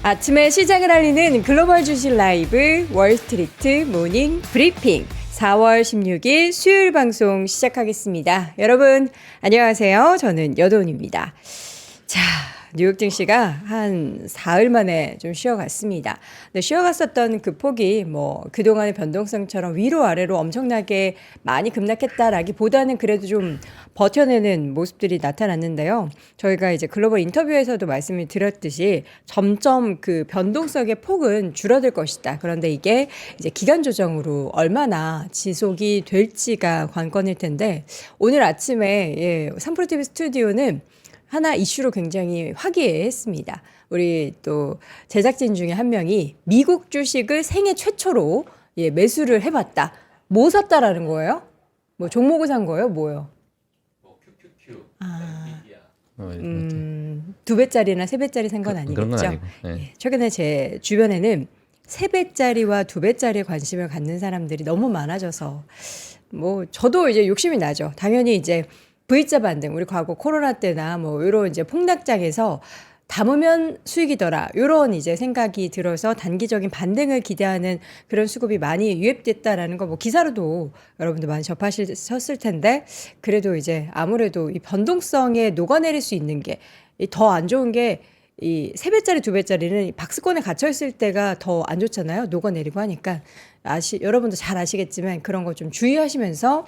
아침의 시작을 알리는 글로벌 주식 라이브 월스트리트 모닝 브리핑 4월 16일 수요일 방송 시작하겠습니다. 여러분 안녕하세요. 저는 여도은입니다. 자, 뉴욕 증시가 한 사흘 만에 좀 쉬어갔습니다. 근데 쉬어갔었던 그 폭이 그동안의 변동성처럼 위로 아래로 엄청나게 많이 급락했다라기보다는 그래도 좀 버텨내는 모습들이 나타났는데요. 저희가 이제 글로벌 인터뷰에서도 말씀을 드렸듯이 점점 그 변동성의 폭은 줄어들 것이다. 그런데 이게 이제 기간 조정으로 얼마나 지속이 될지가 관건일 텐데 오늘 아침에 삼프로TV 스튜디오는 하나 이슈로 굉장히 화기애애했습니다. 우리 또 제작진 중에 한 명이 미국 주식을 생애 최초로 매수를 해봤다. 뭐 샀다라는 거예요? 뭐 종목을 산 거예요? 뭐요? QQQ, 두 배짜리나 세 배짜리 산 건 아니겠죠? 그런 건 아니고. 네. 최근에 제 주변에는 세 배짜리와 두 배짜리에 관심을 갖는 사람들이 너무 많아져서 저도 이제 욕심이 나죠. 당연히 이제 V자 반등, 우리 과거 코로나 때나 이런 이제 폭락장에서 담으면 수익이더라. 이런 이제 생각이 들어서 단기적인 반등을 기대하는 그런 수급이 많이 유입됐다라는 거 기사로도 여러분들 많이 접하셨을 텐데 그래도 이제 아무래도 이 변동성에 녹아내릴 수 있는 게 더 안 좋은 게 이 세 배짜리 두 배짜리는 박스권에 갇혀 있을 때가 더 안 좋잖아요. 녹아내리고 하니까 여러분도 잘 아시겠지만 그런 거 좀 주의하시면서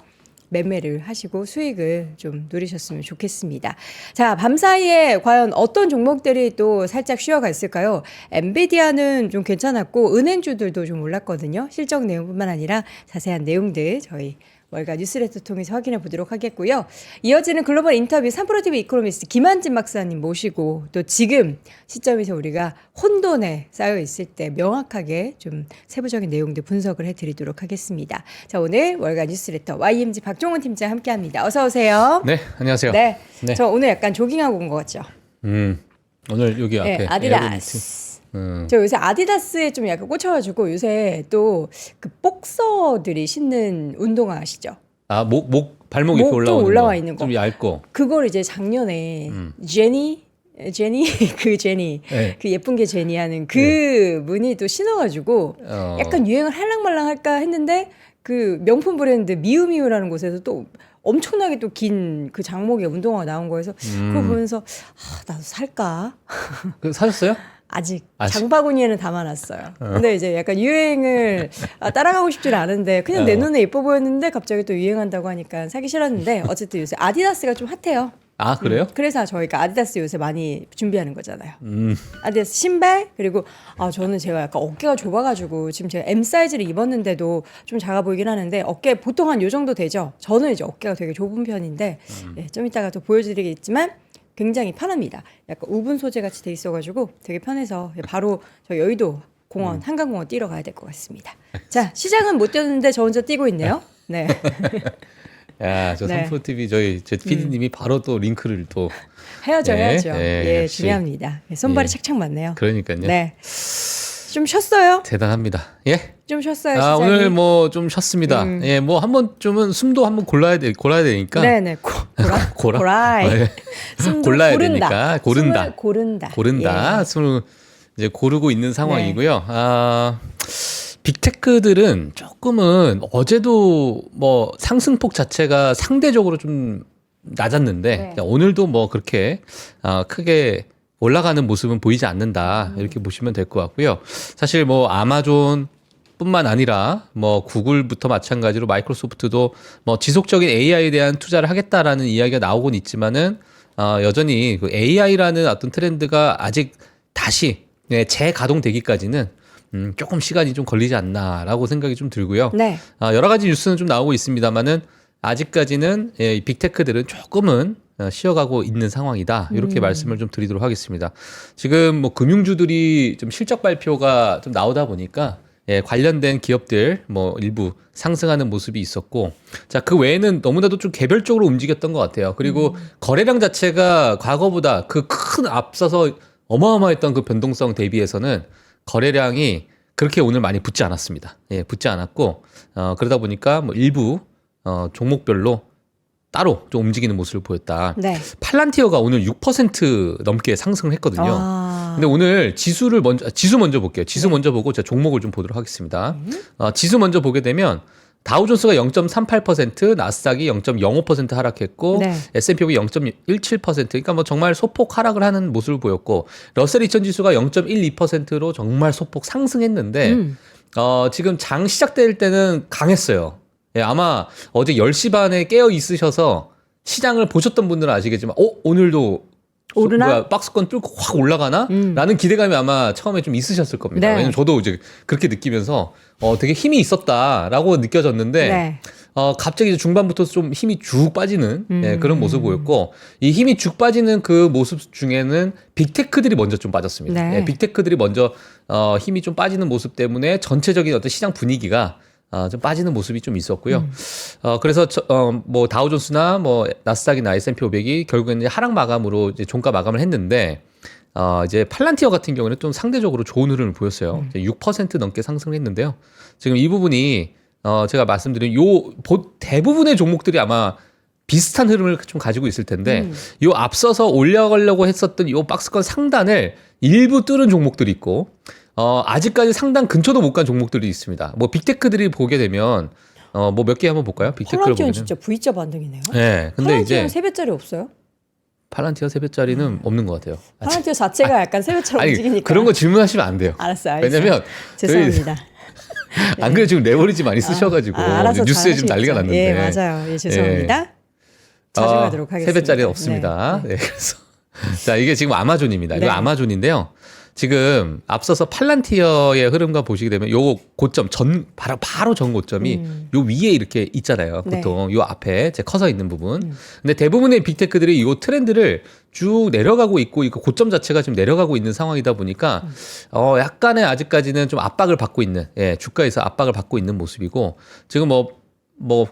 매매를 하시고 수익을 좀 누리셨으면 좋겠습니다. 자, 밤사이에 과연 어떤 종목들이 또 살짝 쉬어갔을까요? 엔비디아는 좀 괜찮았고 은행주들도 좀 올랐거든요. 실적 내용뿐만 아니라 자세한 내용들 저희 월가 뉴스레터 통해서 확인해 보도록 하겠고요. 이어지는 글로벌 인터뷰 삼프로TV 이코노미스트 김한진 박사님 모시고 또 지금 시점에서 우리가 혼돈에 쌓여 있을 때 명확하게 좀 세부적인 내용들 분석을 해드리도록 하겠습니다. 자, 오늘 월가 뉴스레터 YMG 박종훈 팀장 함께합니다. 어서 오세요. 네, 안녕하세요. 네, 네. 저 오늘 약간 조깅하고 온 것 같죠? 오늘 여기 앞에 네, 아디다스. 저 요새 아디다스에 좀 약간 꽂혀가지고 요새 또 그 복서들이 신는 운동화 아시죠? 발목 이렇게 목 좀 올라와 거. 있는 거. 좀 얇고. 그걸 이제 작년에 제니 그 제니 네. 그 예쁜 게 제니 하는 그 분이 또 신어가지고 약간 유행을 할랑말랑 할까 했는데 그 명품 브랜드 미우미우라는 곳에서 또 엄청나게 또 긴 그 장목의 운동화가 나온 거여서 그거 보면서 나도 살까? 사셨어요? 아직 장바구니에는 담아놨어요. 근데 이제 약간 유행을 따라가고 싶지는 않은데 그냥 내 눈에 예뻐 보였는데 갑자기 또 유행한다고 하니까 사기 싫었는데 어쨌든 요새 아디다스가 좀 핫해요. 아, 그래요? 그래서 저희가 아디다스 요새 많이 준비하는 거잖아요. 아디다스 신발 그리고 저는 제가 약간 어깨가 좁아가지고 지금 제가 M 사이즈를 입었는데도 좀 작아 보이긴 하는데 어깨 보통 한 요 정도 되죠. 저는 이제 어깨가 되게 좁은 편인데 좀 이따가 또 보여드리겠지만 굉장히 편합니다. 약간 우분 소재 같이 돼 있어가지고 되게 편해서 바로 저 여의도 공원 한강공원 뛰러 가야 될 것 같습니다. 자, 시장은 못 뛰었는데 저 혼자 뛰고 있네요. 네. 야, 저 네. 삼프로TV 제 PD님이 바로 또 링크를 또 해야죠. 예, 역시. 중요합니다. 손발이 예. 착착 맞네요. 그러니까요. 네. 좀 쉬었어요? 대단합니다. 예? 좀 쉬었어요, 시장님? 오늘 좀 쉬었습니다. 예, 한 번쯤은 숨도 한번 골라야 되니까. 네네. 고라이. 예. 숨도 골라야 고른다. 되니까 고른다. 숨을 고른다. 고른다. 예. 숨을 이제 고르고 있는 상황이고요. 빅테크들은 조금은 어제도 상승폭 자체가 상대적으로 좀 낮았는데 네. 오늘도 그렇게 크게 올라가는 모습은 보이지 않는다. 이렇게 보시면 될 것 같고요. 사실 아마존 뿐만 아니라 구글부터 마찬가지로 마이크로소프트도 지속적인 AI에 대한 투자를 하겠다라는 이야기가 나오곤 있지만은 여전히 그 AI라는 어떤 트렌드가 아직 다시 재가동되기까지는 조금 시간이 좀 걸리지 않나라고 생각이 좀 들고요. 네. 여러 가지 뉴스는 좀 나오고 있습니다만은 아직까지는 이 빅테크들은 조금은 쉬어가고 있는 상황이다. 이렇게 말씀을 좀 드리도록 하겠습니다. 지금 금융주들이 좀 실적 발표가 좀 나오다 보니까 관련된 기업들 일부 상승하는 모습이 있었고, 자, 그 외에는 너무나도 좀 개별적으로 움직였던 것 같아요. 그리고 거래량 자체가 과거보다 그 큰 앞서서 어마어마했던 그 변동성 대비해서는 거래량이 그렇게 오늘 많이 붙지 않았습니다. 붙지 않았고, 그러다 보니까 일부 종목별로 따로 좀 움직이는 모습을 보였다. 네. 팔란티어가 오늘 6% 넘게 상승을 했거든요. 근데 오늘 지수 먼저 볼게요. 지수 먼저 보고 제가 종목을 좀 보도록 하겠습니다. 지수 먼저 보게 되면 다우존스가 0.38%, 나스닥이 0.05% 하락했고 네. S&P 500이 0.17%. 그러니까 뭐 정말 소폭 하락을 하는 모습을 보였고 러셀 2000 지수가 0.12%로 정말 소폭 상승했는데 지금 장 시작될 때는 강했어요. 예, 아마 어제 10시 반에 깨어 있으셔서 시장을 보셨던 분들은 아시겠지만 오늘도 오르나? 박스권 뚫고 확 올라가나? 라는 기대감이 아마 처음에 좀 있으셨을 겁니다. 네. 왜냐면 저도 이제 그렇게 느끼면서 되게 힘이 있었다라고 느껴졌는데 네. 갑자기 이제 중반부터 좀 힘이 쭉 빠지는 예, 그런 모습 보였고 이 힘이 쭉 빠지는 그 모습 중에는 빅테크들이 먼저 좀 빠졌습니다. 네. 예, 빅테크들이 먼저 힘이 좀 빠지는 모습 때문에 전체적인 어떤 시장 분위기가 좀 빠지는 모습이 좀 있었고요. 그래서 뭐 다우존스나 뭐 나스닥이나 S&P 500이 결국에는 이제 하락 마감으로 이제 종가 마감을 했는데 이제 팔란티어 같은 경우는 좀 상대적으로 좋은 흐름을 보였어요. 이제 6% 넘게 상승을 했는데요. 지금 이 부분이 제가 말씀드린 대부분의 종목들이 아마 비슷한 흐름을 좀 가지고 있을 텐데 요 앞서서 올려가려고 했었던 요 박스권 상단을 일부 뚫은 종목들이 있고 아직까지 상단 근처도 못 간 종목들이 있습니다. 뭐 빅테크들이 보게 되면 뭐 몇 개 한번 볼까요? 빅테크를 팔란티어는 보면 진짜 V자 반등이네요. 네, 근데 이제 팔란티어는 3배짜리 없어요? 팔란티어 3배짜리는 없는 것 같아요. 팔란티어 자체가 약간 3배처럼 아니 움직이니까. 그런 거 질문하시면 안 돼요. 알았어요. 왜냐면 죄송합니다. 안 그래도 지금 레버리지 많이 쓰셔가지고 알아서 뉴스에 지금 잘하시겠죠. 난리가 났는데. 예, 맞아요. 예, 죄송합니다. 자중하도록 하겠습니다. 3배짜리 없습니다. 네. 네, 그래서 자 이게 지금 아마존입니다. 이거 네. 아마존인데요. 지금 앞서서 팔란티어의 흐름과 보시게 되면 요 고점 바로 전 고점이 요 위에 이렇게 있잖아요. 보통 요 앞에 제 커서 있는 부분. 근데 대부분의 빅테크들이 요 트렌드를 쭉 내려가고 있고 이 고점 자체가 지금 내려가고 있는 상황이다 보니까 약간의 아직까지는 좀 압박을 받고 있는 주가에서 압박을 받고 있는 모습이고 지금 뭐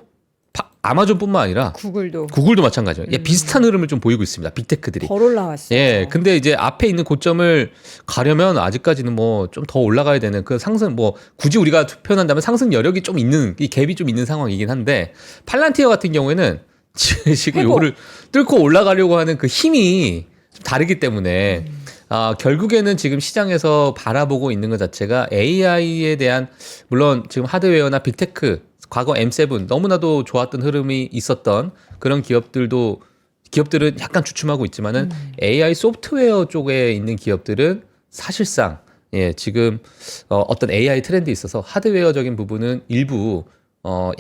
아마존뿐만 아니라 구글도 마찬가지예요. 비슷한 흐름을 좀 보이고 있습니다. 빅테크들이. 덜 올라왔어요. 예, 근데 이제 앞에 있는 고점을 가려면 아직까지는 뭐 좀 더 올라가야 되는 그 상승 뭐 굳이 우리가 표현한다면 상승 여력이 좀 있는 이 갭이 좀 있는 상황이긴 한데 팔란티어 같은 경우에는 지금 요거를 뚫고 올라가려고 하는 그 힘이 좀 다르기 때문에 결국에는 지금 시장에서 바라보고 있는 것 자체가 AI에 대한 물론 지금 하드웨어나 빅테크 과거 M7 너무나도 좋았던 흐름이 있었던 그런 기업들은 약간 주춤하고 있지만은 AI 소프트웨어 쪽에 있는 기업들은 사실상 지금 어떤 AI 트렌드에 있어서 하드웨어적인 부분은 일부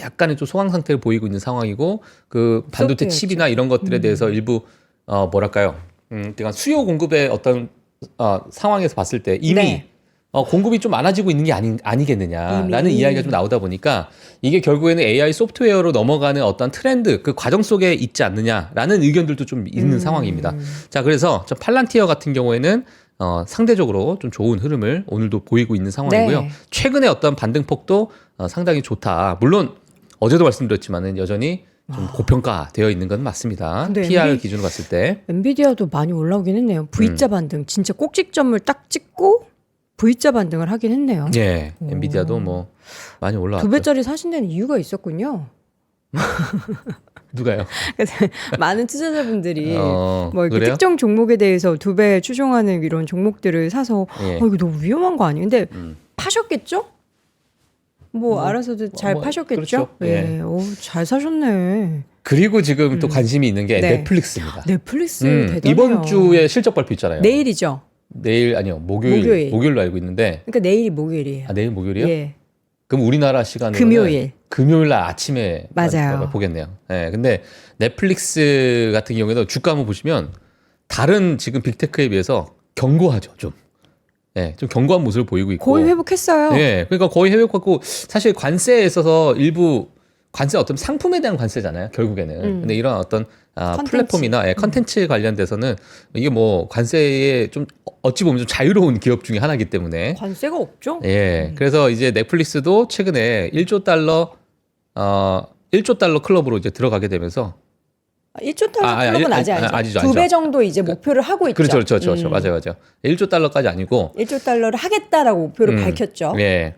약간의 좀 소강 상태를 보이고 있는 상황이고 그 반도체 칩이나 이런 것들에 대해서 일부 뭐랄까요? 그러니까 수요 공급의 어떤 상황에서 봤을 때 이미 공급이 좀 많아지고 있는 게 아니겠느냐라는 이야기가 좀 나오다 보니까 이게 결국에는 AI 소프트웨어로 넘어가는 어떤 트렌드 그 과정 속에 있지 않느냐라는 의견들도 좀 있는 상황입니다. 자, 그래서 저 팔란티어 같은 경우에는 상대적으로 좀 좋은 흐름을 오늘도 보이고 있는 상황이고요. 네. 최근에 어떤 반등폭도 상당히 좋다. 물론 어제도 말씀드렸지만은 여전히 좀 고평가되어 있는 건 맞습니다. PR 기준으로 봤을 때. 엔비디아도 많이 올라오긴 했네요. V자 반등. 진짜 꼭지점을 딱 찍고 V자 반등을 하긴 했네요. 예. 엔비디아도 뭐 많이 올라왔죠. 2배짜리 사신 데는 이유가 있었군요. 누가요? 그래서 많은 투자자분들이 뭐 이렇게 그래요? 특정 종목에 대해서 2배 추종하는 이런 종목들을 사서 이거 너무 위험한 거 아니에요? 근데 파셨겠죠? 뭐 알아서도 잘 파셨겠죠? 그렇죠. 예. 잘 사셨네. 그리고 지금 또 관심이 있는 게 넷플릭스입니다. 넷플릭스 대단해요. 이번 주에 실적 발표 있잖아요. 내일이죠. 내일 아니요. 목요일로 알고 있는데. 그러니까 내일이 목요일이에요. 내일 목요일이요? 예. 그럼 우리나라 시간으로 금요일 날 아침에 맞아요. 보겠네요. 예. 근데 넷플릭스 같은 경우에도 주가 한번 보시면 다른 지금 빅테크에 비해서 견고하죠, 좀. 예, 좀 견고한 모습을 보이고 있고. 거의 회복했어요. 예. 그러니까 거의 회복했고 사실 관세에 있어서 일부 관세 어떤 상품에 대한 관세잖아요, 결국에는. 근데 이런 어떤 플랫폼이나 컨텐츠 관련돼서는 이게 뭐 관세에 좀 어찌 보면 좀 자유로운 기업 중에 하나이기 때문에 관세가 없죠. 예. 그래서 이제 넷플릭스도 최근에 1조 달러 클럽으로 이제 들어가게 되면서 1조 달러 클럽은 아니죠. 2배 아니죠. 정도 이제 목표를 하고 있죠. 그렇죠. 맞아요. 1조 달러까지 아니고 1조 달러를 하겠다라고 목표를 밝혔죠. 예.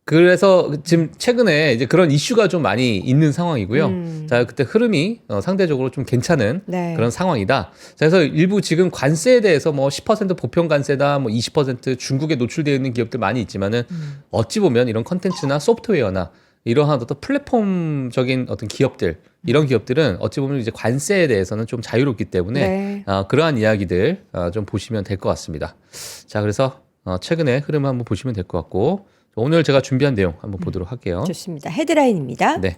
그래서 지금 최근에 이제 그런 이슈가 좀 많이 있는 상황이고요. 자, 그때 흐름이 상대적으로 좀 괜찮은 네. 그런 상황이다. 자, 그래서 일부 지금 관세에 대해서 뭐 10% 보편 관세다, 뭐 20% 중국에 노출되어 있는 기업들 많이 있지만은 어찌 보면 이런 컨텐츠나 소프트웨어나 이러한 어떤 플랫폼적인 어떤 기업들 이런 기업들은 어찌 보면 이제 관세에 대해서는 좀 자유롭기 때문에 네. 그러한 이야기들 좀 보시면 될 것 같습니다. 자, 그래서 최근에 흐름을 한번 보시면 될 것 같고 오늘 제가 준비한 내용 한번 보도록 할게요. 좋습니다. 헤드라인입니다. 네.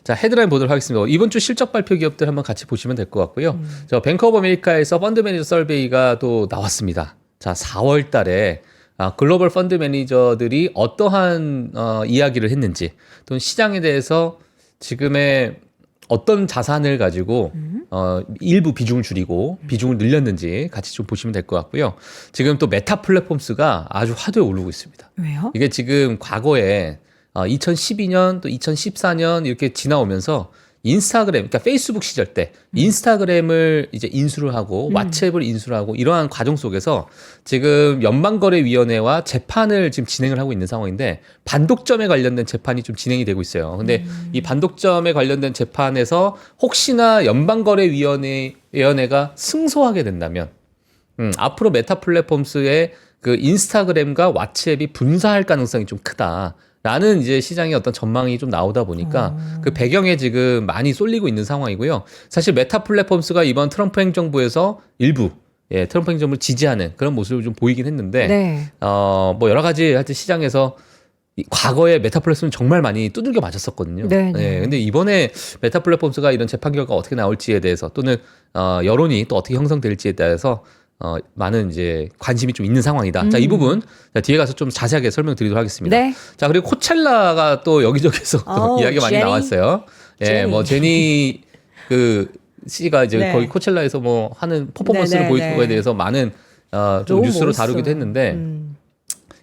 자, 헤드라인 보도록 하겠습니다. 이번 주 실적 발표 기업들 한번 같이 보시면 될 것 같고요. 저 뱅크 오브 아메리카에서 펀드 매니저 서베이가 또 나왔습니다. 자, 4월 달에 글로벌 펀드 매니저들이 어떠한 이야기를 했는지 또는 시장에 대해서 지금의 어떤 자산을 가지고 일부 비중을 줄이고 비중을 늘렸는지 같이 좀 보시면 될 것 같고요. 지금 또 메타 플랫폼스가 아주 화두에 오르고 있습니다. 왜요? 이게 지금 과거에 2012년 또 2014년 이렇게 지나오면서 인스타그램, 그러니까 페이스북 시절 때 인스타그램을 이제 인수를 하고 왓츠앱을 인수를 하고 이러한 과정 속에서 지금 연방거래위원회와 재판을 지금 진행을 하고 있는 상황인데 반독점에 관련된 재판이 좀 진행이 되고 있어요. 근데 이 반독점에 관련된 재판에서 혹시나 연방거래위원회가 승소하게 된다면 앞으로 메타 플랫폼스의 그 인스타그램과 왓츠앱이 분사할 가능성이 좀 크다. 라는 이제 시장의 어떤 전망이 좀 나오다 보니까 그 배경에 지금 많이 쏠리고 있는 상황이고요. 사실 메타 플랫폼스가 이번 트럼프 행정부에서 일부 트럼프 행정부를 지지하는 그런 모습을 좀 보이긴 했는데 네. 뭐 여러 가지 하여튼 시장에서 과거에 메타 플랫폼은 정말 많이 두들겨 맞았었거든요. 네, 근데 이번에 메타 플랫폼스가 이런 재판 결과가 어떻게 나올지에 대해서 또는 여론이 또 어떻게 형성될지에 대해서 많은 이제 관심이 좀 있는 상황이다. 자, 이 부분 뒤에 가서 좀 자세하게 설명드리도록 하겠습니다. 네. 자, 그리고 코첼라가 또 여기저기서 또 이야기가 많이 제니. 나왔어요. 제니. 뭐 제니 그 씨가 이제 네. 거기 코첼라에서 뭐 하는 퍼포먼스를 네, 네, 보여준 거에 네. 대해서 많은 좀 너무 뉴스로 멋있어. 다루기도 했는데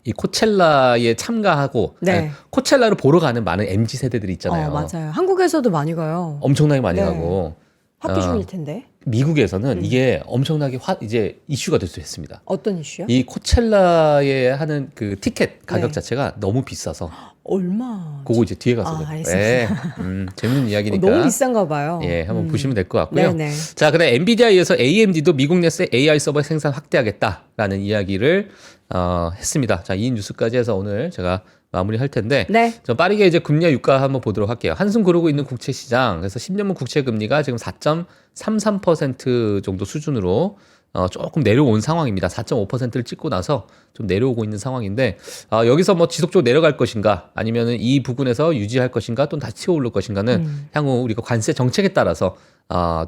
이 코첼라에 참가하고 네. 아니, 코첼라를 보러 가는 많은 MZ 세대들이 있잖아요. 맞아요. 한국에서도 많이 가요. 엄청나게 많이 네. 가고 학기 중일 텐데. 미국에서는 이게 엄청나게 이제 이슈가 될 수 있습니다. 어떤 이슈요? 이 코첼라에 하는 그 티켓 가격 네. 자체가 너무 비싸서 얼마? 그거 이제 뒤에 가서 알겠습니다. 재밌는 이야기니까 너무 비싼가 봐요. 한번 보시면 될 것 같고요. 네네. 자, 그다음 엔비디아에 이어서 AMD도 미국 내에서 AI 서버 생산 확대하겠다라는 이야기를 했습니다. 자, 이 뉴스까지 해서 오늘 제가 마무리할 텐데 네. 좀 빠르게 이제 금리와 유가 한번 보도록 할게요. 한숨 고르고 있는 국채 시장. 그래서 10년물 국채 금리가 지금 4.33% 정도 수준으로 조금 내려온 상황입니다. 4.5%를 찍고 나서 좀 내려오고 있는 상황인데 여기서 뭐 지속적으로 내려갈 것인가 아니면은 이 부분에서 유지할 것인가 또는 다시 튀어오를 것인가는 향후 우리가 관세 정책에 따라서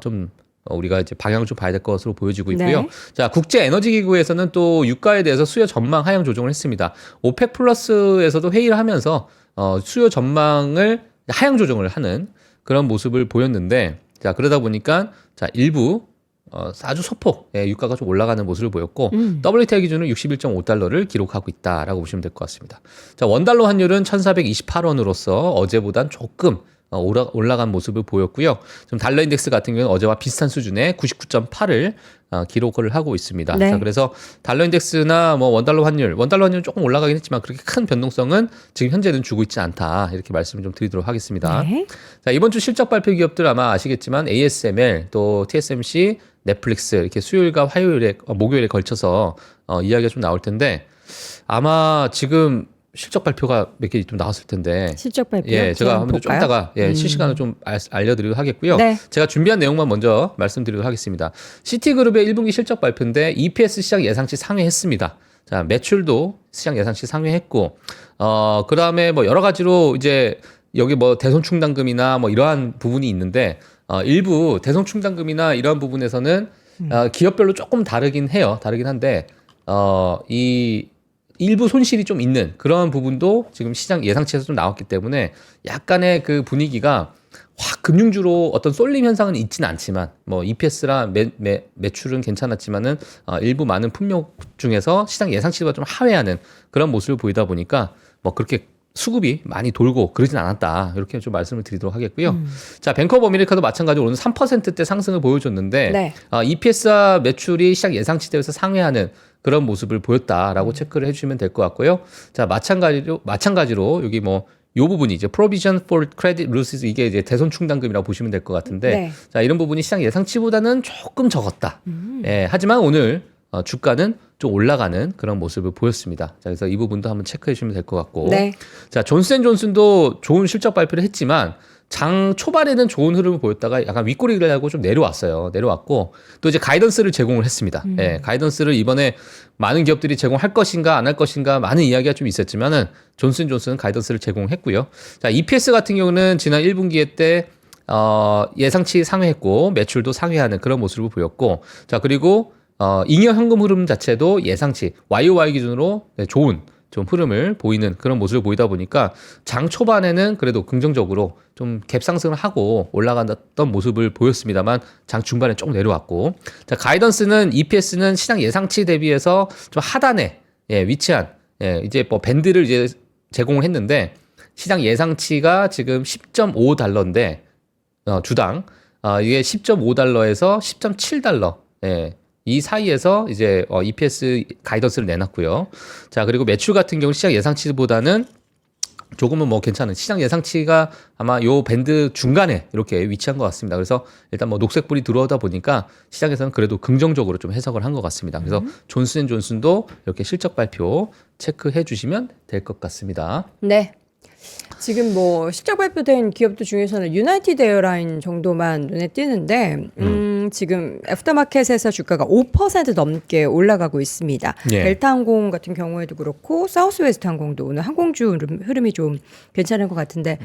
좀 우리가 이제 방향을 좀 봐야 될 것으로 보여지고 있고요. 네. 자, 국제 에너지 기구에서는 또 유가에 대해서 수요 전망 하향 조정을 했습니다. 오펙 플러스에서도 회의를 하면서 수요 전망을 하향 조정을 하는 그런 모습을 보였는데 자, 그러다 보니까 자, 일부 아주 소폭 유가가 좀 올라가는 모습을 보였고 WTI 기준은 61.5달러를 기록하고 있다라고 보시면 될 것 같습니다. 자, 원달러 환율은 1,428원으로서 어제보단 조금 올라간 모습을 보였고요. 좀 달러 인덱스 같은 경우는 어제와 비슷한 수준의 99.8을 기록을 하고 있습니다. 네. 자, 그래서 달러 인덱스나 뭐 원달러 환율은 조금 올라가긴 했지만 그렇게 큰 변동성은 지금 현재는 주고 있지 않다. 이렇게 말씀을 좀 드리도록 하겠습니다. 네. 자, 이번 주 실적 발표 기업들 아마 아시겠지만 ASML 또 TSMC, 넷플릭스 이렇게 수요일과 화요일에 목요일에 걸쳐서 이야기가 좀 나올 텐데 아마 지금 실적 발표가 몇 개 좀 나왔을 텐데 실적 발표. 제가 한번 좀 이따가 실시간으로 좀 알려드리도록 하겠고요. 네. 제가 준비한 내용만 먼저 말씀드리도록 하겠습니다. 시티그룹의 1분기 실적 발표인데 EPS 시장 예상치 상회했습니다. 자, 매출도 시장 예상치 상회했고 그 다음에 뭐 여러 가지로 이제 여기 뭐 대손 충당금이나 뭐 이러한 부분이 있는데 일부 대손 충당금이나 이러한 부분에서는 기업별로 조금 다르긴 한데 이 일부 손실이 좀 있는 그런 부분도 지금 시장 예상치에서 좀 나왔기 때문에 약간의 그 분위기가 확 금융주로 어떤 쏠림 현상은 있지는 않지만 뭐 EPS랑 매출은 괜찮았지만은 일부 많은 품목 중에서 시장 예상치보다 좀 하회하는 그런 모습을 보이다 보니까 뭐 그렇게 수급이 많이 돌고 그러진 않았다. 이렇게 좀 말씀을 드리도록 하겠고요. 자, 뱅크 오브 아메리카도 마찬가지로 오늘 3%대 상승을 보여줬는데 네. EPS와 매출이 시장 예상치대에서 상회하는 그런 모습을 보였다라고 체크를 해주시면 될 것 같고요. 자, 마찬가지로 여기 뭐 요 부분이 이제 Provision for Credit Losses 이게 이제 대손 충당금이라고 보시면 될 것 같은데 네. 자, 이런 부분이 시장 예상치보다는 조금 적었다. 예, 하지만 오늘 주가는 좀 올라가는 그런 모습을 보였습니다. 자, 그래서 이 부분도 한번 체크해 주시면 될 것 같고. 네. 자, 존슨앤존슨도 좋은 실적 발표를 했지만 장 초반에는 좋은 흐름을 보였다가 약간 윗꼬리를 하고 좀 내려왔어요. 내려왔고 또 이제 가이던스를 제공을 했습니다. 예, 가이던스를 이번에 많은 기업들이 제공할 것인가 안 할 것인가 많은 이야기가 좀 있었지만은 존슨앤존슨은 가이던스를 제공했고요. 자, EPS 같은 경우는 지난 1분기에 때 예상치 상회했고 매출도 상회하는 그런 모습을 보였고 자, 그리고 잉여 현금 흐름 자체도 예상치 YOY 기준으로 좋은 좀 흐름을 보이는 그런 모습을 보이다 보니까 장 초반에는 그래도 긍정적으로 좀 갭 상승을 하고 올라갔던 모습을 보였습니다만 장 중반에 조금 내려왔고 자, 가이던스는 EPS는 시장 예상치 대비해서 좀 하단에 위치한 이제 뭐 밴드를 이제 제공을 했는데 시장 예상치가 지금 10.5달러인데 주당 이게 10.5달러에서 10.7달러 이 사이에서 이제 EPS 가이던스를 내놨고요. 자, 그리고 매출 같은 경우 시장 예상치보다는 조금은 뭐 괜찮은 시장 예상치가 아마 요 밴드 중간에 이렇게 위치한 것 같습니다. 그래서 일단 뭐 녹색불이 들어오다 보니까 시장에서는 그래도 긍정적으로 좀 해석을 한 것 같습니다. 그래서 존슨앤존슨도 이렇게 실적 발표 체크해 주시면 될 것 같습니다. 네. 지금 뭐 실적 발표된 기업들 중에서는 유나이티드 에어라인 정도만 눈에 띄는데 지금 애프터마켓에서 주가가 5% 넘게 올라가고 있습니다. 예. 델타 항공 같은 경우에도 그렇고 사우스웨스트 항공도 오늘 항공주 흐름이 좀 괜찮은 것 같은데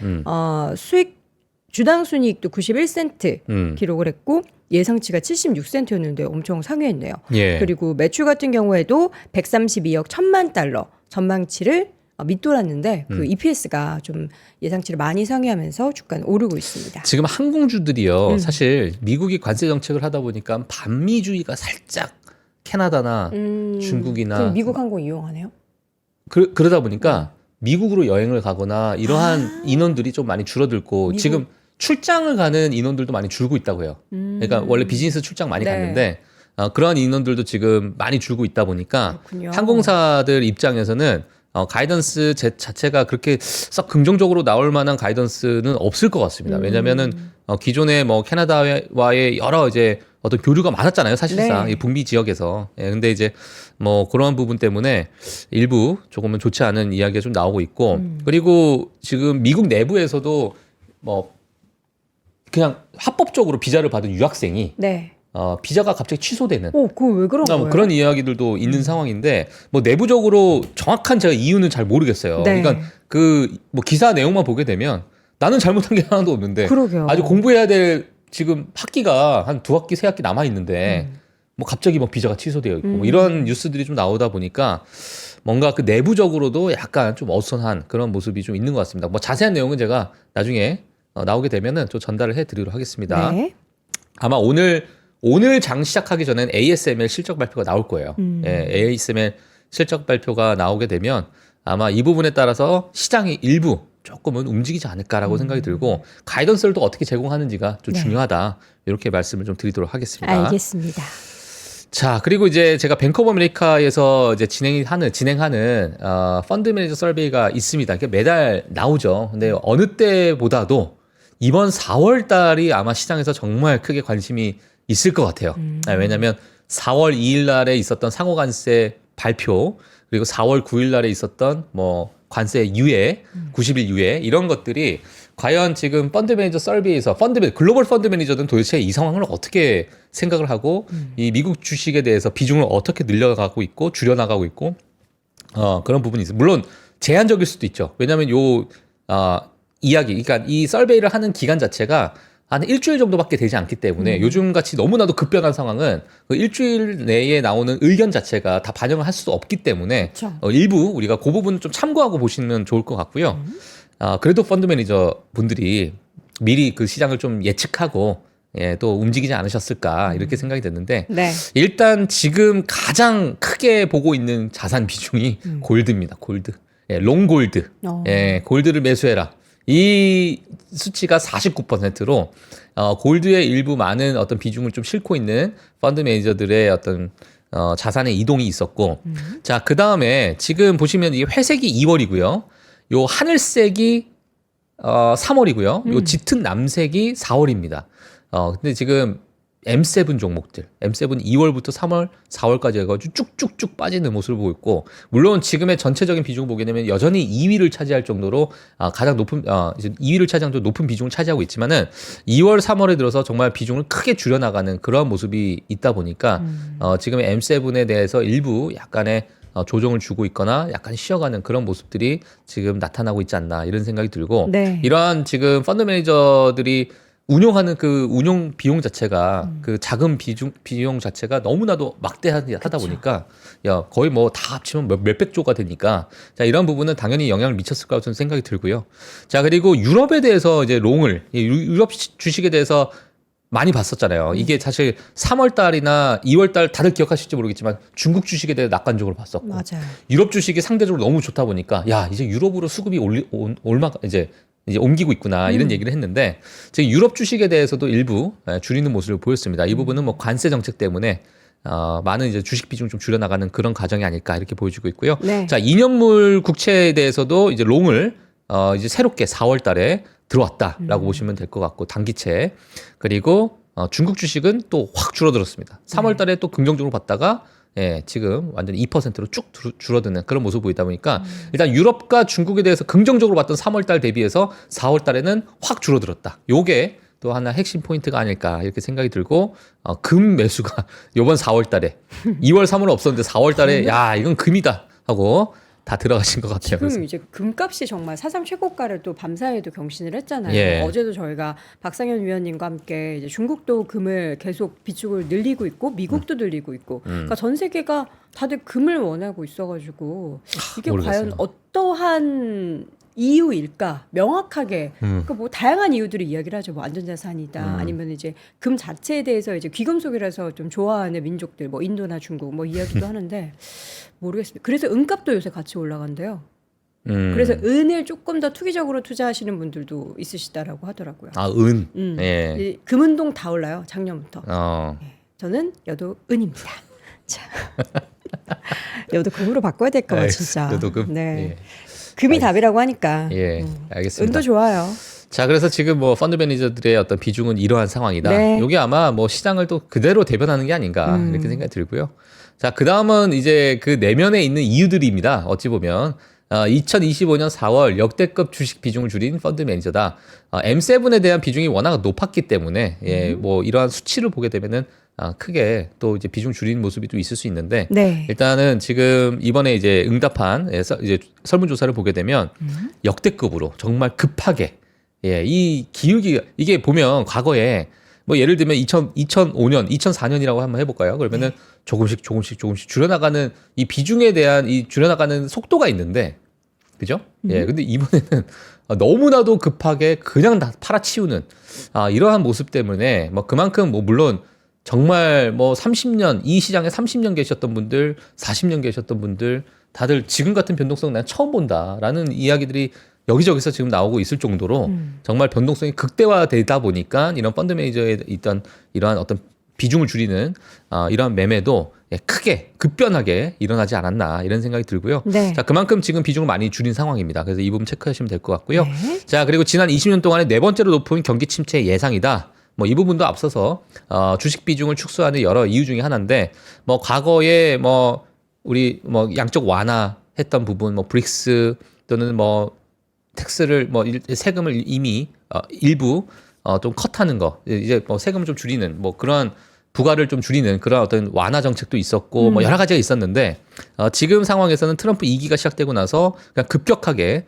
주당 순이익도 91센트 기록을 했고 예상치가 76센트였는데 엄청 상회했네요. 예. 그리고 매출 같은 경우에도 132억 1천만 달러 전망치를 밑돌았는데 그 EPS가 좀 예상치를 많이 상회하면서 주가는 오르고 있습니다. 지금 항공주들이요. 사실 미국이 관세 정책을 하다 보니까 반미주의가 살짝 캐나다나 중국이나 그럼 미국 항공 이용하네요? 그러다 보니까 미국으로 여행을 가거나 이러한 인원들이 좀 많이 줄어들고 미국. 지금 출장을 가는 인원들도 많이 줄고 있다고 해요. 그러니까 원래 비즈니스 출장 많이 네. 갔는데 그러한 인원들도 지금 많이 줄고 있다 보니까 그렇군요. 항공사들 입장에서는 가이던스 자체가 그렇게 썩 긍정적으로 나올 만한 가이던스는 없을 것 같습니다. 왜냐면은 기존에 뭐 캐나다와의 여러 이제 어떤 교류가 많았잖아요. 사실상 네. 이 북미 지역에서. 근데 이제 뭐 그런 부분 때문에 일부 조금은 좋지 않은 이야기가 좀 나오고 있고 그리고 지금 미국 내부에서도 뭐 그냥 합법적으로 비자를 받은 유학생이 네. 비자가 갑자기 취소되는 그거 왜 그런 거예요? 뭐 그런 이야기들도 있는 상황인데 뭐 내부적으로 정확한 제가 이유는 잘 모르겠어요. 네. 그러니까 그 뭐 기사 내용만 보게 되면 나는 잘못한 게 하나도 없는데 그러게요. 아주 공부해야 될 지금 학기가 한 2학기 3학기 남아 있는데 뭐 갑자기 뭐 비자가 취소되어 있고 뭐 이런 뉴스들이 좀 나오다 보니까 뭔가 그 내부적으로도 약간 좀 어수선한 그런 모습이 좀 있는 것 같습니다. 뭐 자세한 내용은 제가 나중에 나오게 되면은 좀 전달을 해드리도록 하겠습니다. 네. 아마 오늘 장 시작하기 전엔 ASML 실적 발표가 나올 거예요. ASML 실적 발표가 나오게 되면 아마 이 부분에 따라서 시장이 일부 조금은 움직이지 않을까라고 생각이 들고 가이던스를 또 어떻게 제공하는지가 좀 네. 중요하다. 이렇게 말씀을 좀 드리도록 하겠습니다. 알겠습니다. 자, 그리고 이제 제가 뱅크 오브 아메리카에서 이제 진행하는 펀드 매니저 서베이가 있습니다. 그게 매달 나오죠. 근데 어느 때보다도 이번 4월 달이 아마 시장에서 정말 크게 관심이 있을 것 같아요. 왜냐하면 4월 2일 날에 있었던 상호관세 발표 그리고 4월 9일 날에 있었던 뭐 관세 유예, 90일 유예 이런 것들이 과연 지금 펀드 매니저 서베이에서 글로벌 펀드 매니저들은 도대체 이 상황을 어떻게 생각을 하고 이 미국 주식에 대해서 비중을 어떻게 늘려가고 있고 줄여나가고 있고 그런 부분이 있어요. 물론 제한적일 수도 있죠. 왜냐하면 그러니까 이 서베이를 하는 기간 자체가 한 일주일 정도밖에 되지 않기 때문에 요즘같이 너무나도 급변한 상황은 그 일주일 내에 나오는 의견 자체가 다 반영을 할 수 없기 때문에 그렇죠. 일부 우리가 그 부분 좀 참고하고 보시면 좋을 것 같고요. 그래도 펀드 매니저 분들이 미리 그 시장을 좀 예측하고 또 움직이지 않으셨을까 이렇게 생각이 됐는데 네. 일단 지금 가장 크게 보고 있는 자산 비중이 골드입니다. 골드. 롱골드, 골드를 매수해라. 이 수치가 49%로 골드의 일부 많은 어떤 비중을 좀 싣고 있는 펀드 매니저들의 어떤 자산의 이동이 있었고, 자, 그 다음에 지금 보시면 이 회색이 2월이고요. 요 하늘색이 3월이고요. 요 짙은 남색이 4월입니다. 근데 지금 M7 종목들, M7 2월부터 3월, 4월까지 해가지고 쭉쭉쭉 빠지는 모습을 보고 있고, 물론 지금의 전체적인 비중을 보게 되면 여전히 2위를 차지할 정도로 가장 높은, 이제 2위를 차지할 정도로 높은 비중을 차지하고 있지만은 2월, 3월에 들어서 정말 비중을 크게 줄여나가는 그러한 모습이 있다 보니까 지금 M7에 대해서 일부 약간의 조정을 주고 있거나 약간 쉬어가는 그런 모습들이 지금 나타나고 있지 않나 이런 생각이 들고, 네. 이러한 지금 펀드 매니저들이 운용하는 그 운용 비용 자체가 그 작은 비용 자체가 너무나도 막대하다 보니까 야 거의 뭐 다 합치면 몇백 조가 되니까 자 이런 부분은 당연히 영향을 미쳤을 거라고 저는 생각이 들고요. 자 그리고 유럽에 대해서 이제 롱을 유럽 주식에 대해서 많이 봤었잖아요. 이게 사실 3월 달이나 2월 달 다들 기억하실지 모르겠지만 중국 주식에 대해 낙관적으로 봤었고 맞아요. 유럽 주식이 상대적으로 너무 좋다 보니까 야 이제 유럽으로 수급이 이제 옮기고 있구나 이런 얘기를 했는데 지금 유럽 주식에 대해서도 일부 줄이는 모습을 보였습니다. 이 부분은 뭐 관세 정책 때문에 많은 이제 주식 비중 좀 줄여나가는 그런 과정이 아닐까 이렇게 보여지고 있고요. 네. 자 2년물 국채에 대해서도 이제 롱을 이제 새롭게 4월 달에 들어왔다라고 보시면 될 것 같고 단기채 그리고 중국 주식은 또 확 줄어들었습니다. 3월 달에 또 긍정적으로 봤다가 지금 완전히 2%로 쭉 줄어드는 그런 모습을 보이다 보니까 일단 유럽과 중국에 대해서 긍정적으로 봤던 3월 달 대비해서 4월 달에는 확 줄어들었다. 요게 또 하나 핵심 포인트가 아닐까 이렇게 생각이 들고 금 매수가 요번 4월 달에 2월 3월 없었는데 4월 달에 야 이건 금이다 하고 다 들어가신 것 같아요. 지금 그래서. 이제 금값이 정말 사상 최고가를 또 밤사이에도 경신을 했잖아요. 예. 어제도 저희가 박상현 위원님과 함께 이제 중국도 금을 계속 비축을 늘리고 있고 미국도 늘리고 있고 그러니까 전 세계가 다들 금을 원하고 있어가지고 이게 모르겠어요. 과연 어떠한 이유일까 명확하게 그러니까 뭐 다양한 이유들을 이야기를 하죠. 뭐 안전자산이다 아니면 이제 금 자체에 대해서 이제 귀금속이라서 좀 좋아하는 민족들 뭐 인도나 중국 뭐 이야기도 하는데 모르겠습니다. 그래서 은값도 요새 같이 올라간대요. 그래서 은을 조금 더 투기적으로 투자하시는 분들도 있으시다라고 하더라고요. 은. 예. 이 금은동 다 올라요. 작년부터. 어. 저는 여도 은입니다. 자, 여도 금으로 바꿔야 될까 봐 진짜. 여도 금. 네. 금이 답이라고 하니까. 예, 알겠습니다. 은도 좋아요. 자, 그래서 지금 뭐 펀드 매니저들의 어떤 비중은 이러한 상황이다. 네. 이게 아마 뭐 시장을 또 그대로 대변하는 게 아닌가 이렇게 생각이 들고요. 자, 그 다음은 이제 그 내면에 있는 이유들입니다. 어찌 보면 2025년 4월 역대급 주식 비중을 줄인 펀드 매니저다. M7에 대한 비중이 워낙 높았기 때문에 뭐 이러한 수치를 보게 되면은 크게 또 이제 비중 줄이는 모습이 또 있을 수 있는데 네. 일단은 지금 이번에 이제 응답한 이제 설문조사를 보게 되면 역대급으로 정말 급하게 이 기울기 이게 보면 과거에 뭐 예를 들면 2005년, 2004년이라고 한번 해볼까요? 그러면은 조금씩 줄여나가는 이 비중에 대한 이 줄여나가는 속도가 있는데, 그죠? 근데 이번에는 너무나도 급하게 그냥 다 팔아치우는 이러한 모습 때문에 뭐 그만큼 뭐 물론 정말 뭐 30년 이 시장에 30년 계셨던 분들, 40년 계셨던 분들 다들 지금 같은 변동성 난 처음 본다라는 이야기들이 여기저기서 지금 나오고 있을 정도로 정말 변동성이 극대화되다 보니까 이런 펀드 매니저에 있던 이러한 어떤 비중을 줄이는 이러한 매매도 크게 급변하게 일어나지 않았나 이런 생각이 들고요. 네. 자, 그만큼 지금 비중을 많이 줄인 상황입니다. 그래서 이 부분 체크하시면 될 것 같고요. 네. 자, 그리고 지난 20년 동안에 네 번째로 높은 경기 침체 예상이다. 뭐 이 부분도 앞서서 주식 비중을 축소하는 여러 이유 중에 하나인데 뭐 과거에 뭐 우리 뭐 양적 완화했던 부분 뭐 브릭스 또는 뭐 텍스를 뭐 세금을 이미 일부 좀 컷하는 거 이제 뭐 세금을 좀 줄이는 뭐 그런 부가를 좀 줄이는 그런 어떤 완화 정책도 있었고 뭐 여러 가지가 있었는데 지금 상황에서는 트럼프 2기가 시작되고 나서 그냥 급격하게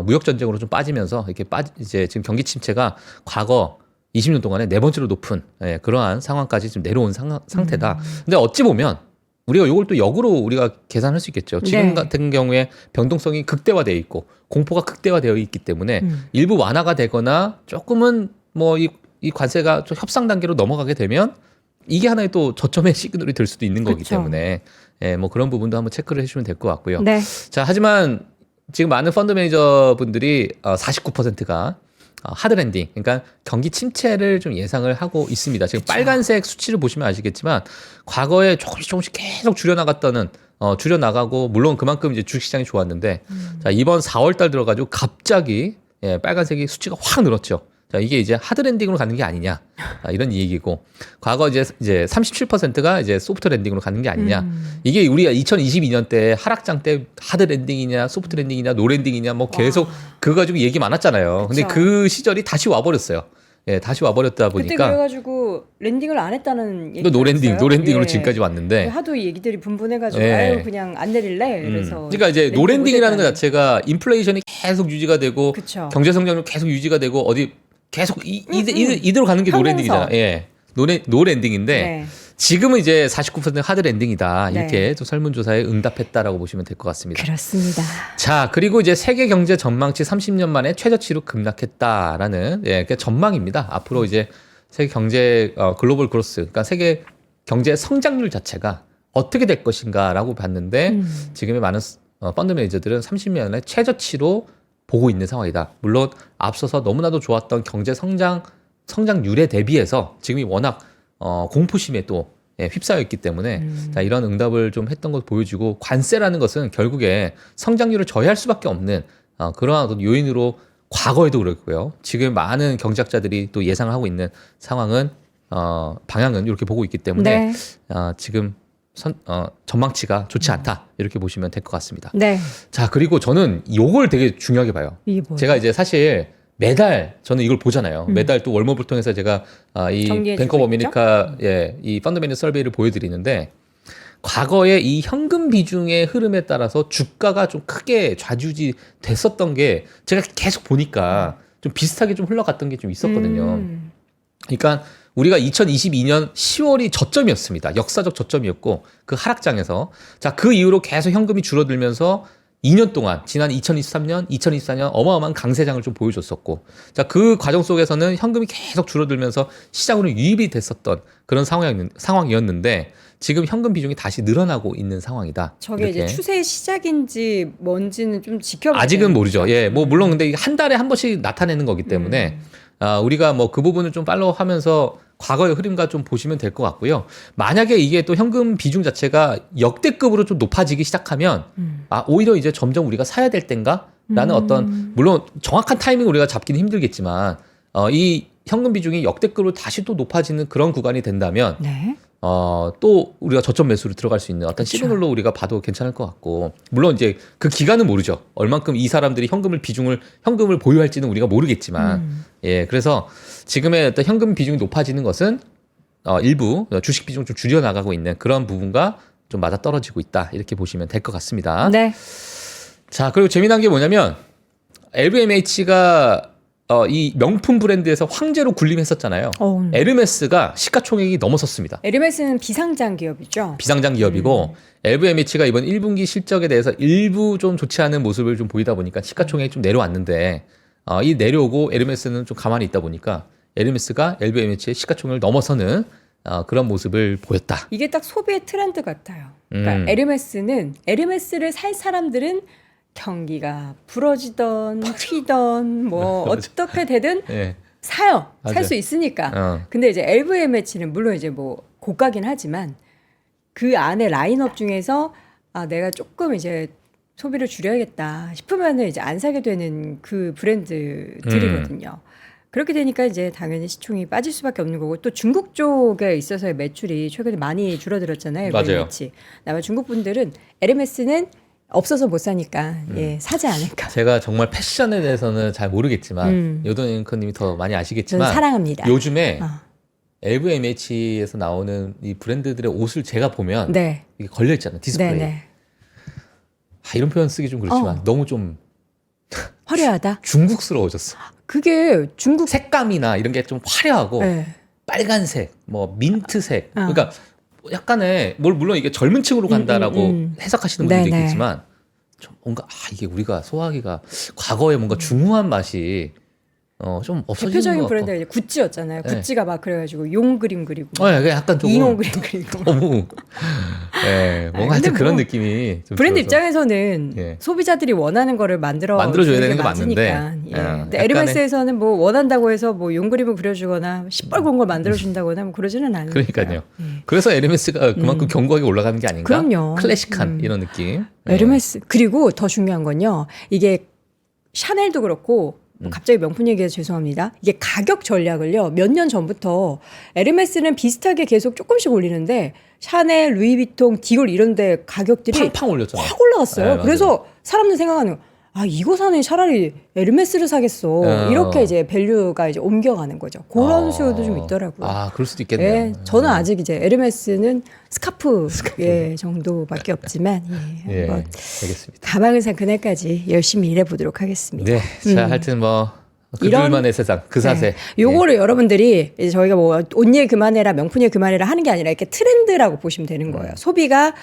무역 전쟁으로 좀 빠지면서 이렇게 이제 지금 경기 침체가 과거 20년 동안에 네 번째로 높은 그러한 상황까지 지금 내려온 상태다. 근데 어찌 보면 우리가 이걸 또 역으로 우리가 계산할 수 있겠죠. 지금 네. 같은 경우에 변동성이 극대화되어 있고 공포가 극대화되어 있기 때문에 일부 완화가 되거나 조금은 뭐 이 관세가 좀 협상 단계로 넘어가게 되면 이게 하나의 또 저점의 시그널이 될 수도 있는 거기 그렇죠. 때문에 뭐 그런 부분도 한번 체크를 해주시면 될 것 같고요. 네. 자, 하지만 지금 많은 펀드 매니저분들이 49%가 하드 랜딩, 그러니까 경기 침체를 좀 예상을 하고 있습니다. 지금 그쵸. 빨간색 수치를 보시면 아시겠지만 과거에 조금씩 계속 줄여나갔다는 줄여나가고 물론 그만큼 이제 주식시장이 좋았는데 자, 이번 4월달 들어가지고 갑자기 빨간색이 수치가 확 늘었죠. 자, 이게 이제 하드 랜딩으로 가는 게 아니냐. 이런 얘기고. 과거 이제 37%가 이제 소프트 랜딩으로 가는 게 아니냐. 이게 우리가 2022년 때 하락장 때 하드 랜딩이냐, 소프트 랜딩이냐, 노 랜딩이냐 뭐 계속 그거 가지고 얘기 많았잖아요. 근데 그쵸. 그 시절이 다시 와버렸어요. 예, 다시 와버렸다 그때 보니까. 그래가지고 랜딩을 안 했다는 얘기. 또 노 랜딩으로 지금까지 왔는데. 하도 이 얘기들이 분분해가지고 예. 아유 그냥 안 내릴래. 그래서. 그러니까 이제 랜딩 노랜딩이라는 것 못했다는. 자체가 인플레이션이 계속 유지가 되고 그쵸. 경제 성장률 계속 유지가 되고 어디 계속 이대로 가는 게 하면서. 노랜딩이잖아. 예. 노랜딩인데 네. 지금은 이제 49% 하드 랜딩이다. 이렇게 네. 또 설문조사에 응답했다라고 보시면 될 것 같습니다. 그렇습니다. 자, 그리고 이제 세계 경제 전망치 30년 만에 최저치로 급락했다라는 그 전망입니다. 앞으로 이제 세계 경제 글로벌 그로스, 그러니까 세계 경제 성장률 자체가 어떻게 될 것인가라고 봤는데 지금의 많은 펀드 매니저들은 30년의 최저치로 보고 있는 상황이다. 물론 앞서서 너무나도 좋았던 경제 성장률에 대비해서 지금이 워낙 공포심에 또 휩싸여 있기 때문에 자, 이런 응답을 좀 했던 것 보여주고 관세라는 것은 결국에 성장률을 저해할 수밖에 없는 그러한 어떤 요인으로 과거에도 그렇고요. 지금 많은 경제학자들이 또 예상을 하고 있는 상황은 방향은 이렇게 보고 있기 때문에 네. 지금 전망치가 좋지 않다 이렇게 보시면 될 것 같습니다. 네. 자, 그리고 저는 이걸 되게 중요하게 봐요. 이게 뭐예요? 제가 이제 사실 매달 저는 이걸 보잖아요. 매달 또 월모를 통해서 제가 이 정리해주고 뱅크 오브 어메리카 이 펀드 매니저 설베이를 보여드리는데 과거에 이 현금 비중의 흐름에 따라서 주가가 좀 크게 좌지우지 됐었던 게 제가 계속 보니까 좀 비슷하게 좀 흘러갔던 게 좀 있었거든요. 그러니까 우리가 2022년 10월이 저점이었습니다. 역사적 저점이었고 그 하락장에서 자, 그 이후로 계속 현금이 줄어들면서 2년 동안 지난 2023년, 2024년 어마어마한 강세장을 좀 보여줬었고 자, 그 과정 속에서는 현금이 계속 줄어들면서 시장으로 유입이 됐었던 그런 상황이었는데 지금 현금 비중이 다시 늘어나고 있는 상황이다. 저게 이렇게. 이제 추세의 시작인지 뭔지는 좀 지켜봐야 아직은 되는 모르죠. 거죠. 예, 뭐 물론 근데 한 달에 한 번씩 나타내는 거기 때문에 우리가 뭐 그 부분을 좀 팔로우하면서 과거의 흐름과 좀 보시면 될 것 같고요. 만약에 이게 또 현금 비중 자체가 역대급으로 좀 높아지기 시작하면 오히려 이제 점점 우리가 사야 될 땐가라는 어떤 물론 정확한 타이밍 우리가 잡기는 힘들겠지만 이 현금 비중이 역대급으로 다시 또 높아지는 그런 구간이 된다면 네. 또 우리가 저점 매수로 들어갈 수 있는 어떤 그쵸. 시그널로 우리가 봐도 괜찮을 것 같고 물론 이제 그 기간은 모르죠. 얼만큼 이 사람들이 현금을 보유할지는 우리가 모르겠지만 예, 그래서 지금의 어떤 현금 비중이 높아지는 것은 일부 주식 비중 좀 줄여 나가고 있는 그런 부분과 좀 맞아 떨어지고 있다 이렇게 보시면 될 것 같습니다. 네. 자, 그리고 재미난 게 뭐냐면 LVMH가 이 명품 브랜드에서 황제로 군림했었잖아요. 에르메스가 시가총액이 넘어섰습니다. 에르메스는 비상장 기업이죠. 비상장 기업이고 LVMH가 이번 1분기 실적에 대해서 일부 좀 좋지 않은 모습을 좀 보이다 보니까 시가총액이 좀 내려왔는데 이 내려오고 에르메스는 좀 가만히 있다 보니까 에르메스가 LVMH의 시가총액을 넘어서는 그런 모습을 보였다. 이게 딱 소비의 트렌드 같아요. 그러니까 에르메스를 살 사람들은 경기가 부러지던 튀던 뭐 어떻게 되든 예. 사요. 살 맞아요. 수 있으니까. 근데 이제 LVMH는 물론 이제 뭐 고가긴 하지만 그 안에 라인업 중에서 내가 조금 이제 소비를 줄여야겠다 싶으면은 이제 안 사게 되는 그 브랜드들이거든요. 그렇게 되니까 이제 당연히 시총이 빠질 수밖에 없는 거고 또 중국 쪽에 있어서의 매출이 최근에 많이 줄어들었잖아요. 맞아요. LVMH. 아마 중국 분들은 에르메스는 없어서 못 사니까 사지 않을까. 제가 정말 패션에 대해서는 잘 모르겠지만 요돈 앵커님이 더 많이 저는 아시겠지만 사랑합니다. 요즘에 어. LVMH에서 나오는 이 브랜드들의 옷을 제가 보면 네. 이게 걸려 있잖아요. 디스플레이. 네네. 이런 표현 쓰기 좀 그렇지만 너무 좀 화려하다. 중국스러워졌어. 그게 중국 색감이나 이런 게 좀 화려하고 네. 빨간색, 뭐 민트색. 그러니까 약간의 물론 이게 젊은 층으로 간다라고 해석하시는 분들도 네네. 있겠지만 좀 뭔가 이게 우리가 소화하기가 과거에 뭔가 중후한 맛이 좀 없어지는 대표적인 것 브랜드가 같고. 이제 구찌였잖아요. 네. 구찌가 막 그래가지고 용 그림 그리고 약간 조금 잉어 그림 그리고 너무 뭔가 하여튼 근데 그런 뭐 느낌이 좀 브랜드 들어서. 입장에서는 예. 소비자들이 원하는 거를 만들어줘야 되는 게 맞는데, 맞으니까. 예. 근데 약간의- 에르메스에서는 뭐 원한다고 해서 뭐 용 그림을 그려주거나 시뻘건 걸 만들어준다거나 뭐 그러지는 않으니까. 그러니까요. 그래서 에르메스가 그만큼 견고하게 올라가는 게 아닌가? 그럼요. 클래식한 이런 느낌. 에르메스 그리고 더 중요한 건요. 이게 샤넬도 그렇고 뭐 갑자기 명품 얘기해서 죄송합니다. 이게 가격 전략을요. 몇 년 전부터 에르메스는 비슷하게 계속 조금씩 올리는데 샤넬, 루이비통, 디올 이런 데 가격들이 팡팡 올렸잖아요. 확 올라갔어요. 네, 맞아요. 그래서 사람들 생각하는 거, 이거 사는 차라리 에르메스를 사겠어. 이렇게 이제 밸류가 이제 옮겨가는 거죠. 그런 수요도 좀 있더라고요. 그럴 수도 있겠네요. 예, 저는 아직 이제 에르메스는 스카프, 예, 정도밖에 없지만 예, 예, 한번 알겠습니다. 가방을 산 그날까지 열심히 일해보도록 하겠습니다. 네, 자, 하여튼 뭐 그들만의 세상, 그 사세. 네. 요거를 여러분들이 이제 저희가 뭐 옷 얘기 그만해라, 명품 얘기 그만해라 하는 게 아니라 이렇게 트렌드라고 보시면 되는 거예요. 소비가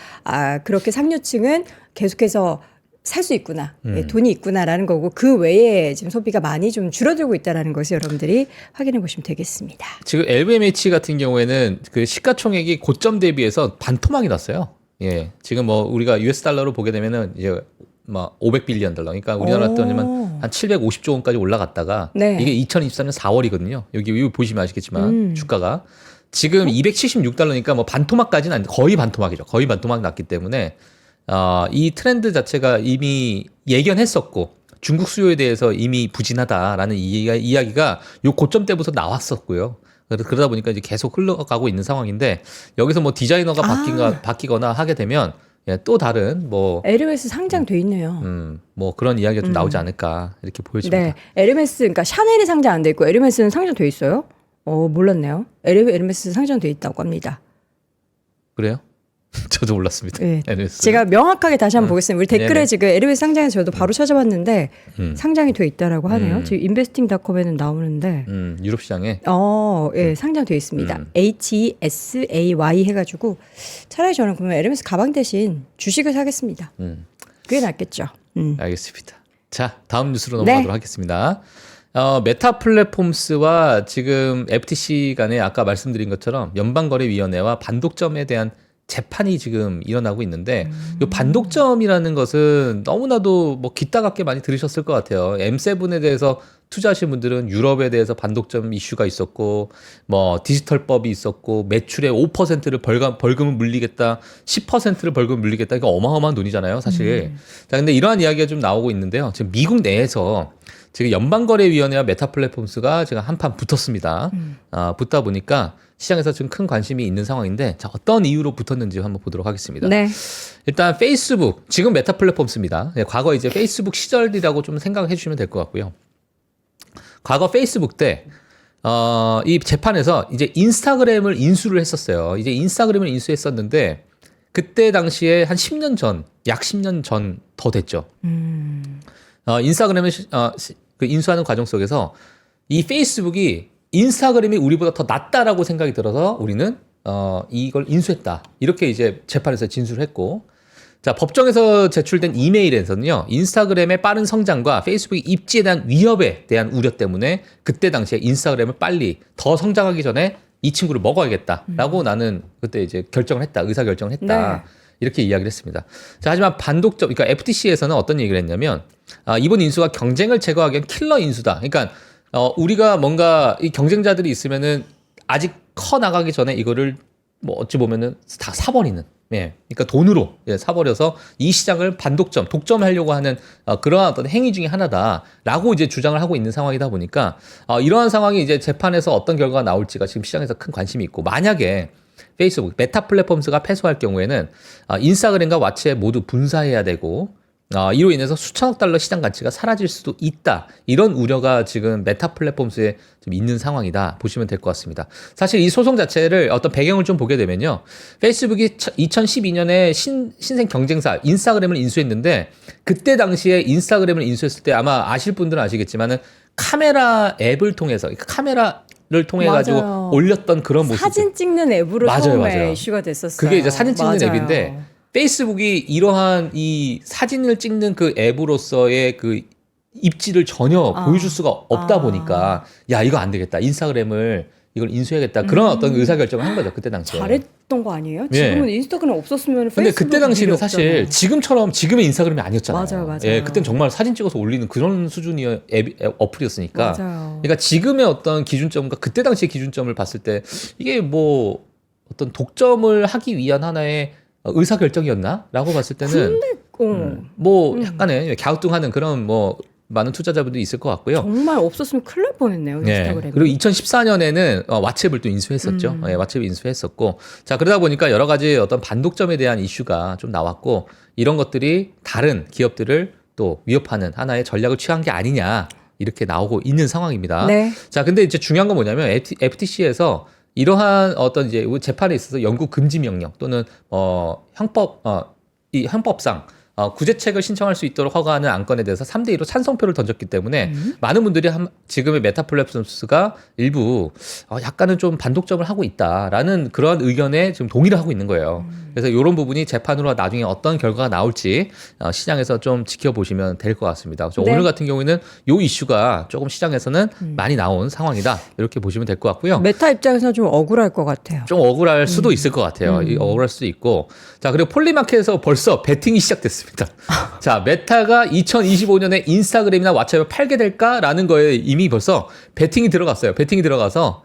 그렇게 상류층은 계속해서 살 수 있구나, 예, 돈이 있구나라는 거고 그 외에 지금 소비가 많이 좀 줄어들고 있다라는 것을 여러분들이 확인해 보시면 되겠습니다. 지금 LVMH 같은 경우에는 그 시가총액이 고점 대비해서 반토막이 났어요. 예, 지금 뭐 우리가 US 달러로 보게 되면은 이제 막 500빌리언 달러, 그러니까 우리나라 돈이면 한 750조 원까지 올라갔다가 네. 이게 2023년 4월이거든요. 여기 보시면 아시겠지만 주가가 지금 276달러니까 뭐 반토막까지는 아닌데 거의 반토막이죠. 거의 반토막 났기 때문에 이 트렌드 자체가 이미 예견했었고 중국 수요에 대해서 이미 부진하다라는 이야기가 요 고점 때부터 나왔었고요. 그러다 보니까 이제 계속 흘러가고 있는 상황인데 여기서 뭐 디자이너가 바뀌거나 하게 되면 또 다른 뭐 에르메스 상장돼 있네요. 뭐 그런 이야기가 좀 나오지 않을까 이렇게 보여집니다. 네, 에르메스 그러니까 샤넬이 상장 안 돼 있고 에르메스는 상장돼 있어요? 몰랐네요. 에르메스 상장돼 있다고 합니다. 그래요? 저도 몰랐습니다. 네. 에르메스. 제가 명확하게 다시 한번 보겠습니다. 우리 댓글에 네네. 지금 에르메스 상장해서 저도 바로 찾아봤는데 상장이 돼 있다라고 하네요. 지금 인베스팅닷컴에는 나오는데 유럽 시장에 예, 상장돼 있습니다. HESAY 해가지고 차라리 저는 그러면 에르메스 가방 대신 주식을 사겠습니다. 그게 낫겠죠. 알겠습니다. 자, 다음 뉴스로 네. 넘어가도록 하겠습니다. 메타 플랫폼스와 지금 FTC 간에 아까 말씀드린 것처럼 연방거래위원회와 반독점에 대한 재판이 지금 일어나고 있는데 이 반독점이라는 것은 너무나도 뭐 깃다갑게 많이 들으셨을 것 같아요. M7에 대해서 투자하신 분들은 유럽에 대해서 반독점 이슈가 있었고 뭐 디지털법이 있었고 매출의 5%를 벌금을 물리겠다, 10%를 벌금을 물리겠다. 이거 어마어마한 돈이잖아요, 사실. 자, 근데 이러한 이야기가 좀 나오고 있는데요. 지금 미국 내에서 지금 연방거래위원회와 메타 플랫폼스가 지금 한판 붙었습니다. 붙다 보니까 시장에서 좀 큰 관심이 있는 상황인데 자, 어떤 이유로 붙었는지 한번 보도록 하겠습니다. 네. 일단 페이스북, 지금 메타 플랫폼스입니다. 과거 이제 페이스북 시절이라고 좀 생각해 주시면 될 것 같고요. 과거 페이스북 때 이 재판에서 이제 인스타그램을 인수를 했었어요. 이제 인스타그램을 인수했었는데 그때 당시에 한 10년 전, 약 10년 전 더 됐죠. 인스타그램을 그 인수하는 과정 속에서 이 페이스북이 인스타그램이 우리보다 더 낫다라고 생각이 들어서 우리는 이걸 인수했다. 이렇게 이제 재판에서 진술을 했고, 자, 법정에서 제출된 이메일에서는요, 인스타그램의 빠른 성장과 페이스북의 입지에 대한 위협에 대한 우려 때문에 그때 당시에 인스타그램을 빨리 더 성장하기 전에 이 친구를 먹어야겠다라고 나는 그때 이제 의사 결정을 했다. 네. 이렇게 이야기를 했습니다. 자, 하지만 반독점, 그러니까 FTC에서는 어떤 얘기를 했냐면, 이번 인수가 경쟁을 제거하기 위한 킬러 인수다. 그러니까 우리가 뭔가 이 경쟁자들이 있으면은 아직 커 나가기 전에 이거를 뭐 어찌 보면은 다 사버리는, 그러니까 돈으로 사버려서 이 시장을 독점하려고 하는 그러한 어떤 행위 중에 하나다라고 이제 주장을 하고 있는 상황이다 보니까 이러한 상황이 이제 재판에서 어떤 결과가 나올지가 지금 시장에서 큰 관심이 있고, 만약에 페이스북, 메타 플랫폼스가 패소할 경우에는 인스타그램과 왓츠앱 모두 분사해야 되고 이로 인해서 수천억 달러 시장 가치가 사라질 수도 있다. 이런 우려가 지금 메타 플랫폼스에 좀 있는 상황이다. 보시면 될 것 같습니다. 사실 이 소송 자체를 어떤 배경을 좀 보게 되면요. 페이스북이 2012년에 신생 경쟁사 인스타그램을 인수했는데 그때 당시에 인스타그램을 인수했을 때 아마 아실 분들은 아시겠지만은 카메라 앱을 통해서 카메라를 통해 가지고 맞아요. 올렸던 그런 모습. 사진 찍는 앱으로 맞아요, 처음에 맞아요. 이슈가 됐었어요. 그게 이제 사진 찍는 맞아요. 앱인데 페이스북이 이러한 이 사진을 찍는 그 앱으로서의 그 입지를 전혀 아. 보여줄 수가 없다 아. 보니까 야 이거 안 되겠다. 인스타그램을 이걸 인수해야겠다. 그런 어떤 의사결정을 한 거죠. 그때 당시에. 잘했던 거 아니에요? 예. 지금은 인스타그램 없었으면 근데 페이스북 그때 당시는 일이 사실 없잖아요. 지금처럼 지금의 인스타그램이 아니었잖아요. 맞아요, 맞아요. 예, 그땐 정말 사진 찍어서 올리는 그런 수준의 어플이었으니까. 맞아요. 그러니까 지금의 어떤 기준점과 그때 당시의 기준점을 봤을 때 이게 뭐 어떤 독점을 하기 위한 하나의 의사결정이었나라고 봤을 때는 뭐 약간의 갸우뚱하는 그런 뭐 많은 투자자분들이 있을 것 같고요. 정말 없었으면 큰일 날 뻔했네요. 네. 인스타그램. 그리고 2014년에는 왓츠앱을 또 인수했었죠. 예, 왓츠앱 인수했었고, 자 그러다 보니까 여러 가지 어떤 반독점에 대한 이슈가 좀 나왔고 이런 것들이 다른 기업들을 또 위협하는 하나의 전략을 취한 게 아니냐 이렇게 나오고 있는 상황입니다. 네. 자 근데 이제 중요한 건 뭐냐면 FTC에서 이러한 어떤 이제 재판에 있어서 영구 금지 명령 또는 이 형법상 구제책을 신청할 수 있도록 허가하는 안건에 대해서 3대2로 찬성표를 던졌기 때문에 많은 분들이 지금의 메타 플랫폼스가 일부 약간은 좀 반독점을 하고 있다라는 그런 의견에 지금 동의를 하고 있는 거예요. 그래서 이런 부분이 재판으로 나중에 어떤 결과가 나올지 시장에서 좀 지켜보시면 될 것 같습니다. 그래서 네. 오늘 같은 경우에는 이 이슈가 조금 시장에서는 많이 나온 상황이다. 이렇게 보시면 될 것 같고요. 메타 입장에서 좀 억울할 것 같아요. 좀 억울할 수도 있을 것 같아요. 억울할 수도 있고. 자, 그리고 폴리마켓에서 벌써 베팅이 시작됐습니다. 자, 메타가 2025년에 인스타그램이나 왓츠앱을 팔게 될까라는 거에 이미 벌써 베팅이 들어갔어요. 베팅이 들어가서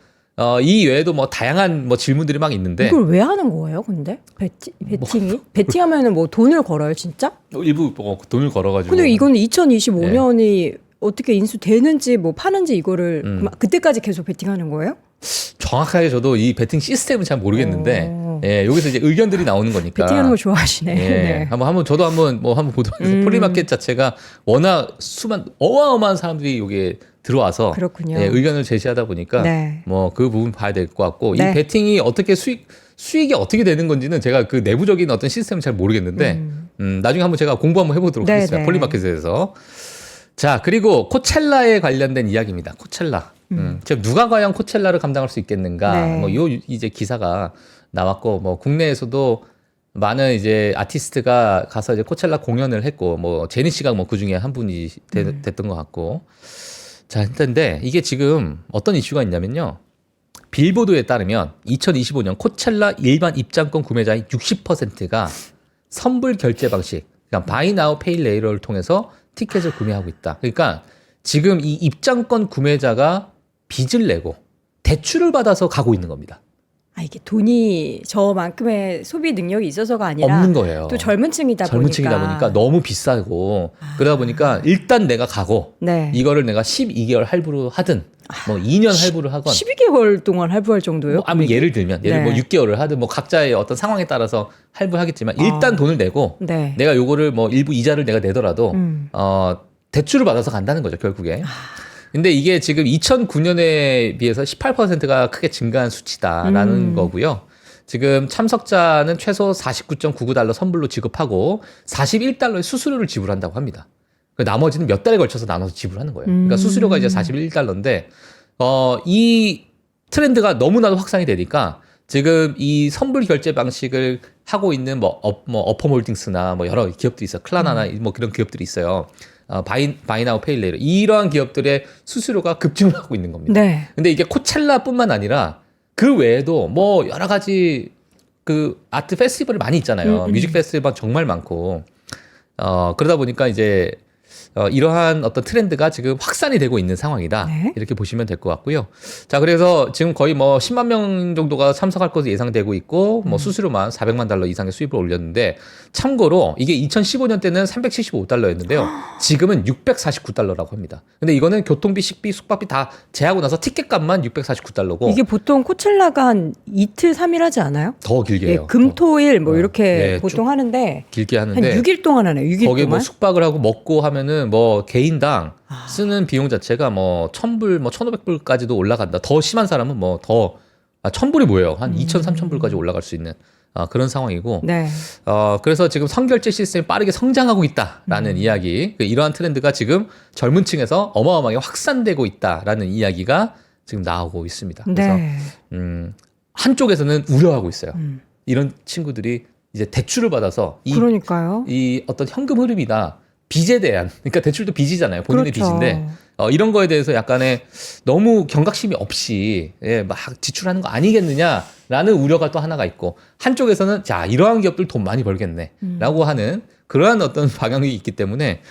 이 외에도 뭐 다양한 뭐 질문들이 막 있는데 이걸 왜 하는 거예요, 근데? 베팅이? 베팅하면은 뭐 돈을 걸어요, 진짜? 일부 뭐 돈을 걸어가지고. 근데 이거는 2025년이 어떻게 인수되는지 뭐 파는지 이거를 그때까지 계속 베팅하는 거예요? 정확하게 저도 이 베팅 시스템은 잘 모르겠는데, 예, 여기서 이제 의견들이 나오는 거니까. 베팅하는 거 좋아하시네. 예, 네. 한번 저도 한번 보도록 하겠습니다. 폴리마켓 자체가 워낙 어마어마한 사람들이 여기에 들어와서 그렇군요. 예, 의견을 제시하다 보니까 네. 뭐 그 부분 봐야 될 것 같고 네. 이 베팅이 어떻게 수익이 어떻게 되는 건지는 제가 그 내부적인 어떤 시스템을 잘 모르겠는데 나중에 한번 제가 공부 한번 해보도록 네, 하겠습니다. 네. 폴리마켓에서. 자 그리고 코첼라에 관련된 이야기입니다. 코첼라. 지금 누가 과연 코첼라를 감당할 수 있겠는가? 네. 뭐 요 이제 기사가 나왔고 뭐 국내에서도 많은 이제 아티스트가 가서 이제 코첼라 공연을 했고 뭐 제니 씨가 뭐 그 중에 한 분이 됐던 것 같고 자 근데 이게 지금 어떤 이슈가 있냐면요 빌보드에 따르면 2025년 코첼라 일반 입장권 구매자의 60%가 선불 결제 방식 그러니까 바이 나우 페이 레이터를 통해서 티켓을 구매하고 있다. 그러니까 지금 이 입장권 구매자가 빚을 내고 대출을 받아서 가고 있는 겁니다. 아, 이게 돈이 저만큼의 소비 능력이 있어서가 아니라 없는 거예요. 또 젊은 층이다 보니까 너무 비싸고 그러다 보니까 일단 내가 가고 네. 이거를 내가 12개월 할부로 하든 뭐 2년 할부를 하건 12개월 동안 할부할 정도요? 뭐 예를 들면 네. 뭐 6개월을 하든 뭐 각자의 어떤 상황에 따라서 할부하겠지만 일단 돈을 내고 네. 내가 요거를 뭐 일부 이자를 내가 내더라도 대출을 받아서 간다는 거죠 결국에. 근데 이게 지금 2009년에 비해서 18%가 크게 증가한 수치다라는 거고요. 지금 참석자는 최소 49.99달러 선불로 지급하고 41달러의 수수료를 지불한다고 합니다. 나머지는 몇 달에 걸쳐서 나눠서 지불하는 거예요. 그러니까 수수료가 이제 41달러인데 이 트렌드가 너무나도 확산이 되니까 지금 이 선불 결제 방식을 하고 있는 뭐 어퍼몰딩스나 뭐 여러 기업들이 있어요. 클라나나 뭐 그런 기업들이 있어요. 바이 나우 페이 레이터 이러한 기업들의 수수료가 급증을 하고 있는 겁니다. 네. 근데 이게 코첼라뿐만 아니라 그 외에도 뭐 여러 가지 그 아트 페스티벌이 많이 있잖아요. 뮤직 페스티벌 정말 많고 그러다 보니까 이제 이러한 어떤 트렌드가 지금 확산이 되고 있는 상황이다. 네. 이렇게 보시면 될 것 같고요. 자, 그래서 지금 거의 뭐 10만 명 정도가 참석할 것으로 예상되고 있고, 뭐 수수료만 400만 달러 이상의 수입을 올렸는데, 참고로 이게 2015년 때는 375달러였는데요. 지금은 649달러라고 합니다. 근데 이거는 교통비, 식비, 숙박비 다 제하고 나서 티켓값만 649달러고. 이게 보통 코첼라가 한 이틀, 3일 하지 않아요? 더 길게 예, 해요. 금, 토, 일 뭐 이렇게 네, 보통 하는데 길게 한 하는데. 6일 동안 하네요. 6일 거기에 동안. 뭐 숙박을 하고 먹고 하면은 뭐 개인당 쓰는 비용 자체가 뭐 1,000불, 뭐 1,500불까지도 올라간다. 더 심한 사람은 뭐 더 1,000불이 뭐예요? 한 2,000, 3,000불까지 올라갈 수 있는 그런 상황이고. 네. 그래서 지금 선결제 시스템이 빠르게 성장하고 있다라는 이야기. 이러한 트렌드가 지금 젊은 층에서 어마어마하게 확산되고 있다라는 이야기가 지금 나오고 있습니다. 그래서 네. 한쪽에서는 우려하고 있어요. 이런 친구들이 이제 대출을 받아서 그러니까요. 이 어떤 현금 흐름이나 빚에 대한, 그러니까 대출도 빚이잖아요. 본인의 그렇죠. 빚인데 이런 거에 대해서 약간의 너무 경각심이 없이 막 지출하는 거 아니겠느냐라는 우려가 또 하나가 있고, 한쪽에서는 자 이러한 기업들 돈 많이 벌겠네라고 하는 그러한 어떤 방향이 있기 때문에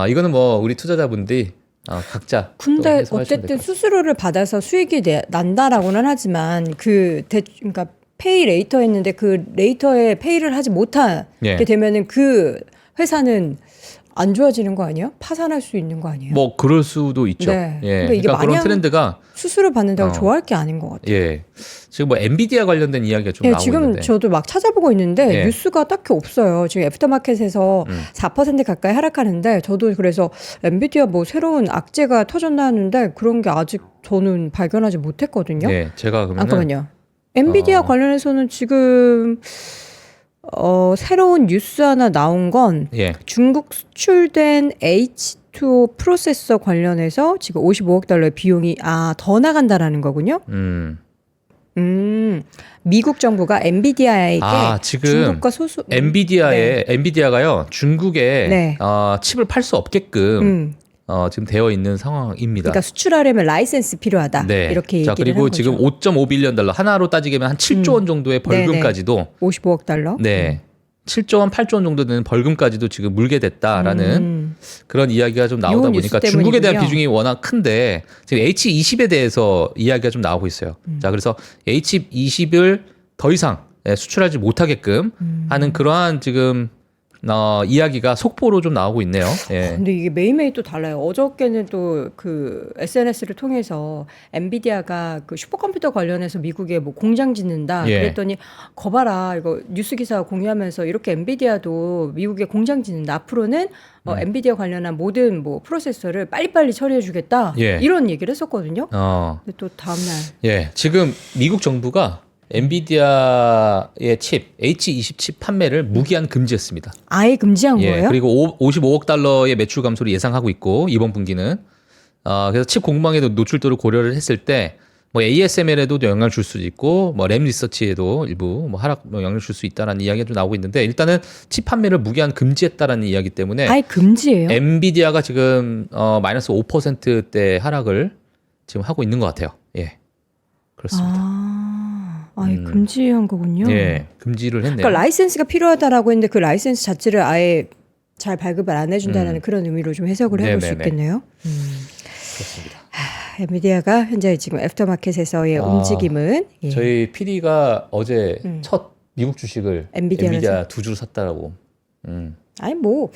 이거는 뭐 우리 투자자분들이 각자 또 근데 해석하시면 될것 어쨌든 같습니다. 수수료를 받아서 수익이 난다라고는 하지만 그러니까 페이 레이터 했는데 그 레이터에 페이를 하지 못하게 예. 되면은 그 회사는 안 좋아지는 거 아니에요? 파산할 수 있는 거 아니에요? 뭐 그럴 수도 있죠. 네. 예. 그러니까 이게 그러니까 그런 마냥 트렌드가 수수료 받는다고 좋아할 게 아닌 것 같아요. 예. 지금 뭐 엔비디아 관련된 이야기가 좀 예, 나오고 지금 있는데. 저도 막 찾아보고 있는데 예. 뉴스가 딱히 없어요. 지금 애프터마켓에서 4% 가까이 하락하는데 저도 그래서 엔비디아 뭐 새로운 악재가 터졌나 하는데 그런 게 아직 저는 발견하지 못했거든요. 네, 제가 그러면은 잠깐만요. 엔비디아 관련해서는 지금 새로운 뉴스 하나 나온 건 예. 중국 수출된 H2O 프로세서 관련해서 지금 55억 달러의 비용이 더 나간다라는 거군요. 미국 정부가 엔비디아에게 지금 중국과 소수 엔비디아가요 중국에 네. 칩을 팔 수 없게끔 지금 되어 있는 상황입니다. 그러니까 수출하려면 라이센스 필요하다. 네. 이렇게 얘기를 자, 그리고 한 지금 거죠. 5.5빌리언 달러 하나로 따지면 한 7조 원 정도의 벌금까지도 55억 달러. 네. 7조 원, 8조 원 정도 되는 벌금까지도 지금 물게 됐다라는 그런 이야기가 좀 나오다 요 보니까 뉴스 중국에 대한 때문이군요. 비중이 워낙 큰데 지금 H20에 대해서 이야기가 좀 나오고 있어요. 자, 그래서 H20을 더 이상 수출하지 못하게끔 하는 그러한 지금 이야기가 속보로 좀 나오고 있네요. 예. 근데 이게 매일매일 또 달라요. 어저께는 또 그 SNS를 통해서 엔비디아가 그 슈퍼컴퓨터 관련해서 미국에 뭐 공장 짓는다. 예. 그랬더니 거봐라 이거 뉴스 기사 공유하면서 이렇게 엔비디아도 미국에 공장 짓는다. 앞으로는 엔비디아 관련한 모든 뭐 프로세서를 빨리빨리 처리해주겠다. 예. 이런 얘기를 했었거든요. 어. 근데 또 다음날 예. 지금 미국 정부가 엔비디아의 칩 H20 칩 판매를 무기한 금지했습니다. 아예 금지한 예, 거예요? 그리고 55억 달러의 매출 감소를 예상하고 있고 이번 분기는 그래서 칩 공방에도 노출도를 고려를 했을 때 뭐 ASML에도 영향을 줄 수 있고 뭐 램 리서치에도 일부 뭐 하락 영향을 줄 수 있다라는 이야기가 좀 나오고 있는데 일단은 칩 판매를 무기한 금지했다라는 이야기 때문에 아예 금지예요? 엔비디아가 지금 마이너스 5%대 하락을 지금 하고 있는 것 같아요. 예, 그렇습니다. 아예 금지한 거군요. 예, 금지를 했네요. 그러니까 라이센스가 필요하다라고 했는데 그 라이센스 자체를 아예 잘 발급을 안 해준다는 그런 의미로 좀 해석을 해볼 수 네네네. 있겠네요. 그렇습니다. 엔비디아가 현재 지금 애프터마켓에서의 움직임은 예. 저희 PD가 어제 첫 미국 주식을 엔비디아라서? 엔비디아 2주 샀다라고. 아니 뭐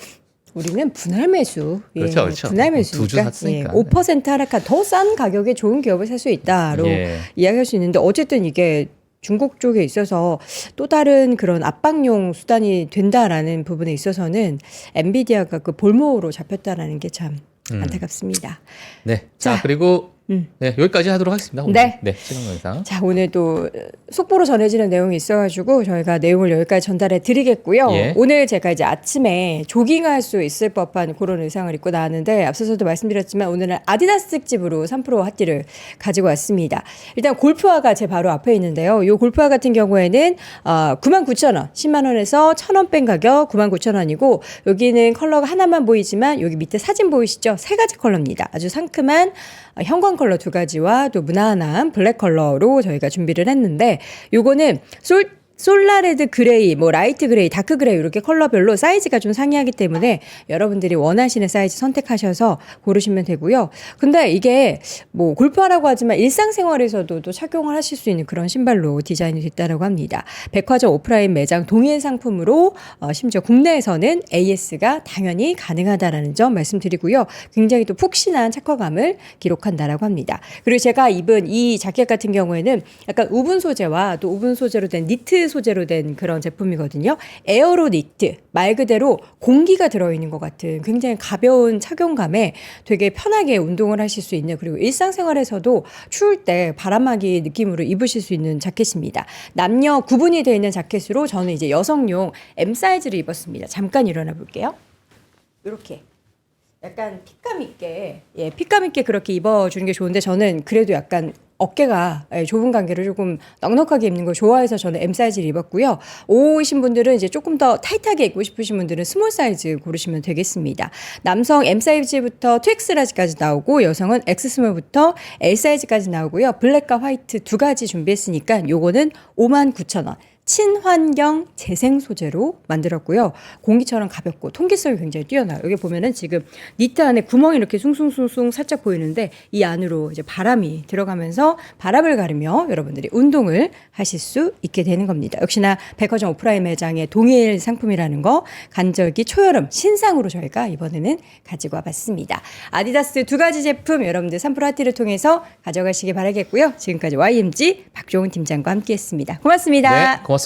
우리는 분할 매수, 그렇죠, 그렇죠. 분할 두 주 매수니까 샀으니까. 5% 하락한 더 싼 가격에 좋은 기업을 살 수 있다로 예. 이야기할 수 있는데 어쨌든 이게 중국 쪽에 있어서 또 다른 그런 압박용 수단이 된다라는 부분에 있어서는 엔비디아가 그 볼모로 잡혔다라는 게 참 안타깝습니다. 네. 자, 자, 그리고 네, 여기까지 하도록 하겠습니다. 오늘. 네. 네, 시간 영상. 자, 오늘 또 속보로 전해지는 내용이 있어가지고 저희가 내용을 여기까지 전달해 드리겠고요. 예. 오늘 제가 이제 아침에 조깅할 수 있을 법한 그런 의상을 입고 나왔는데 앞서서도 말씀드렸지만 오늘은 아디다스 특집으로 3% 핫띠를 가지고 왔습니다. 일단 골프화가 제 바로 앞에 있는데요. 이 골프화 같은 경우에는 99,000원, 10만 원에서 1,000원 뺀 가격 99,000원이고 여기는 컬러가 하나만 보이지만 여기 밑에 사진 보이시죠? 세 가지 컬러입니다. 아주 상큼한 형광 컬러 두 가지와 또 무난한 블랙 컬러로 저희가 준비를 했는데 요거는 솔라레드 그레이, 뭐 라이트 그레이, 다크 그레이 이렇게 컬러별로 사이즈가 좀 상이하기 때문에 여러분들이 원하시는 사이즈 선택하셔서 고르시면 되고요. 근데 이게 뭐 골프화라고 하지만 일상생활에서도 또 착용을 하실 수 있는 그런 신발로 디자인이 됐다고 합니다. 백화점 오프라인 매장 동일 상품으로 심지어 국내에서는 AS가 당연히 가능하다라는 점 말씀드리고요. 굉장히 또 푹신한 착화감을 기록한다라고 합니다. 그리고 제가 입은 이 자켓 같은 경우에는 약간 우분 소재와 또 우분 소재로 된 니트 소재로 된 그런 제품이거든요. 에어로 니트, 말 그대로 공기가 들어있는 것 같은 굉장히 가벼운 착용감에 되게 편하게 운동을 하실 수 있는 그리고 일상생활에서도 추울 때 바람막이 느낌으로 입으실 수 있는 자켓입니다. 남녀 구분이 되어 있는 자켓으로 저는 이제 여성용 M 사이즈를 입었습니다. 잠깐 일어나 볼게요. 이렇게 약간 핏감 있게 핏감 있게 그렇게 입어주는 게 좋은데 저는 그래도 약간 어깨가 좁은 관계를 조금 넉넉하게 입는 걸 좋아해서 저는 M 사이즈를 입었고요. 5이신 분들은 이제 조금 더 타이트하게 입고 싶으신 분들은 스몰 사이즈 고르시면 되겠습니다. 남성 M 사이즈부터 2X라지까지 나오고 여성은 X 스몰부터 L 사이즈까지 나오고요. 블랙과 화이트 두 가지 준비했으니까 요거는 59,000원. 친환경 재생 소재로 만들었고요. 공기처럼 가볍고 통기성이 굉장히 뛰어나요. 여기 보면은 지금 니트 안에 구멍이 이렇게 숭숭숭숭 살짝 보이는데 이 안으로 이제 바람이 들어가면서 바람을 가르며 여러분들이 운동을 하실 수 있게 되는 겁니다. 역시나 백화점 오프라인 매장의 동일 상품이라는 거 간절기 초여름 신상으로 저희가 이번에는 가지고 와봤습니다. 아디다스 두 가지 제품 여러분들 산풀 하티를 통해서 가져가시기 바라겠고요. 지금까지 YMG 박종훈 팀장과 함께했습니다. 고맙습니다. 네, 고맙습니다.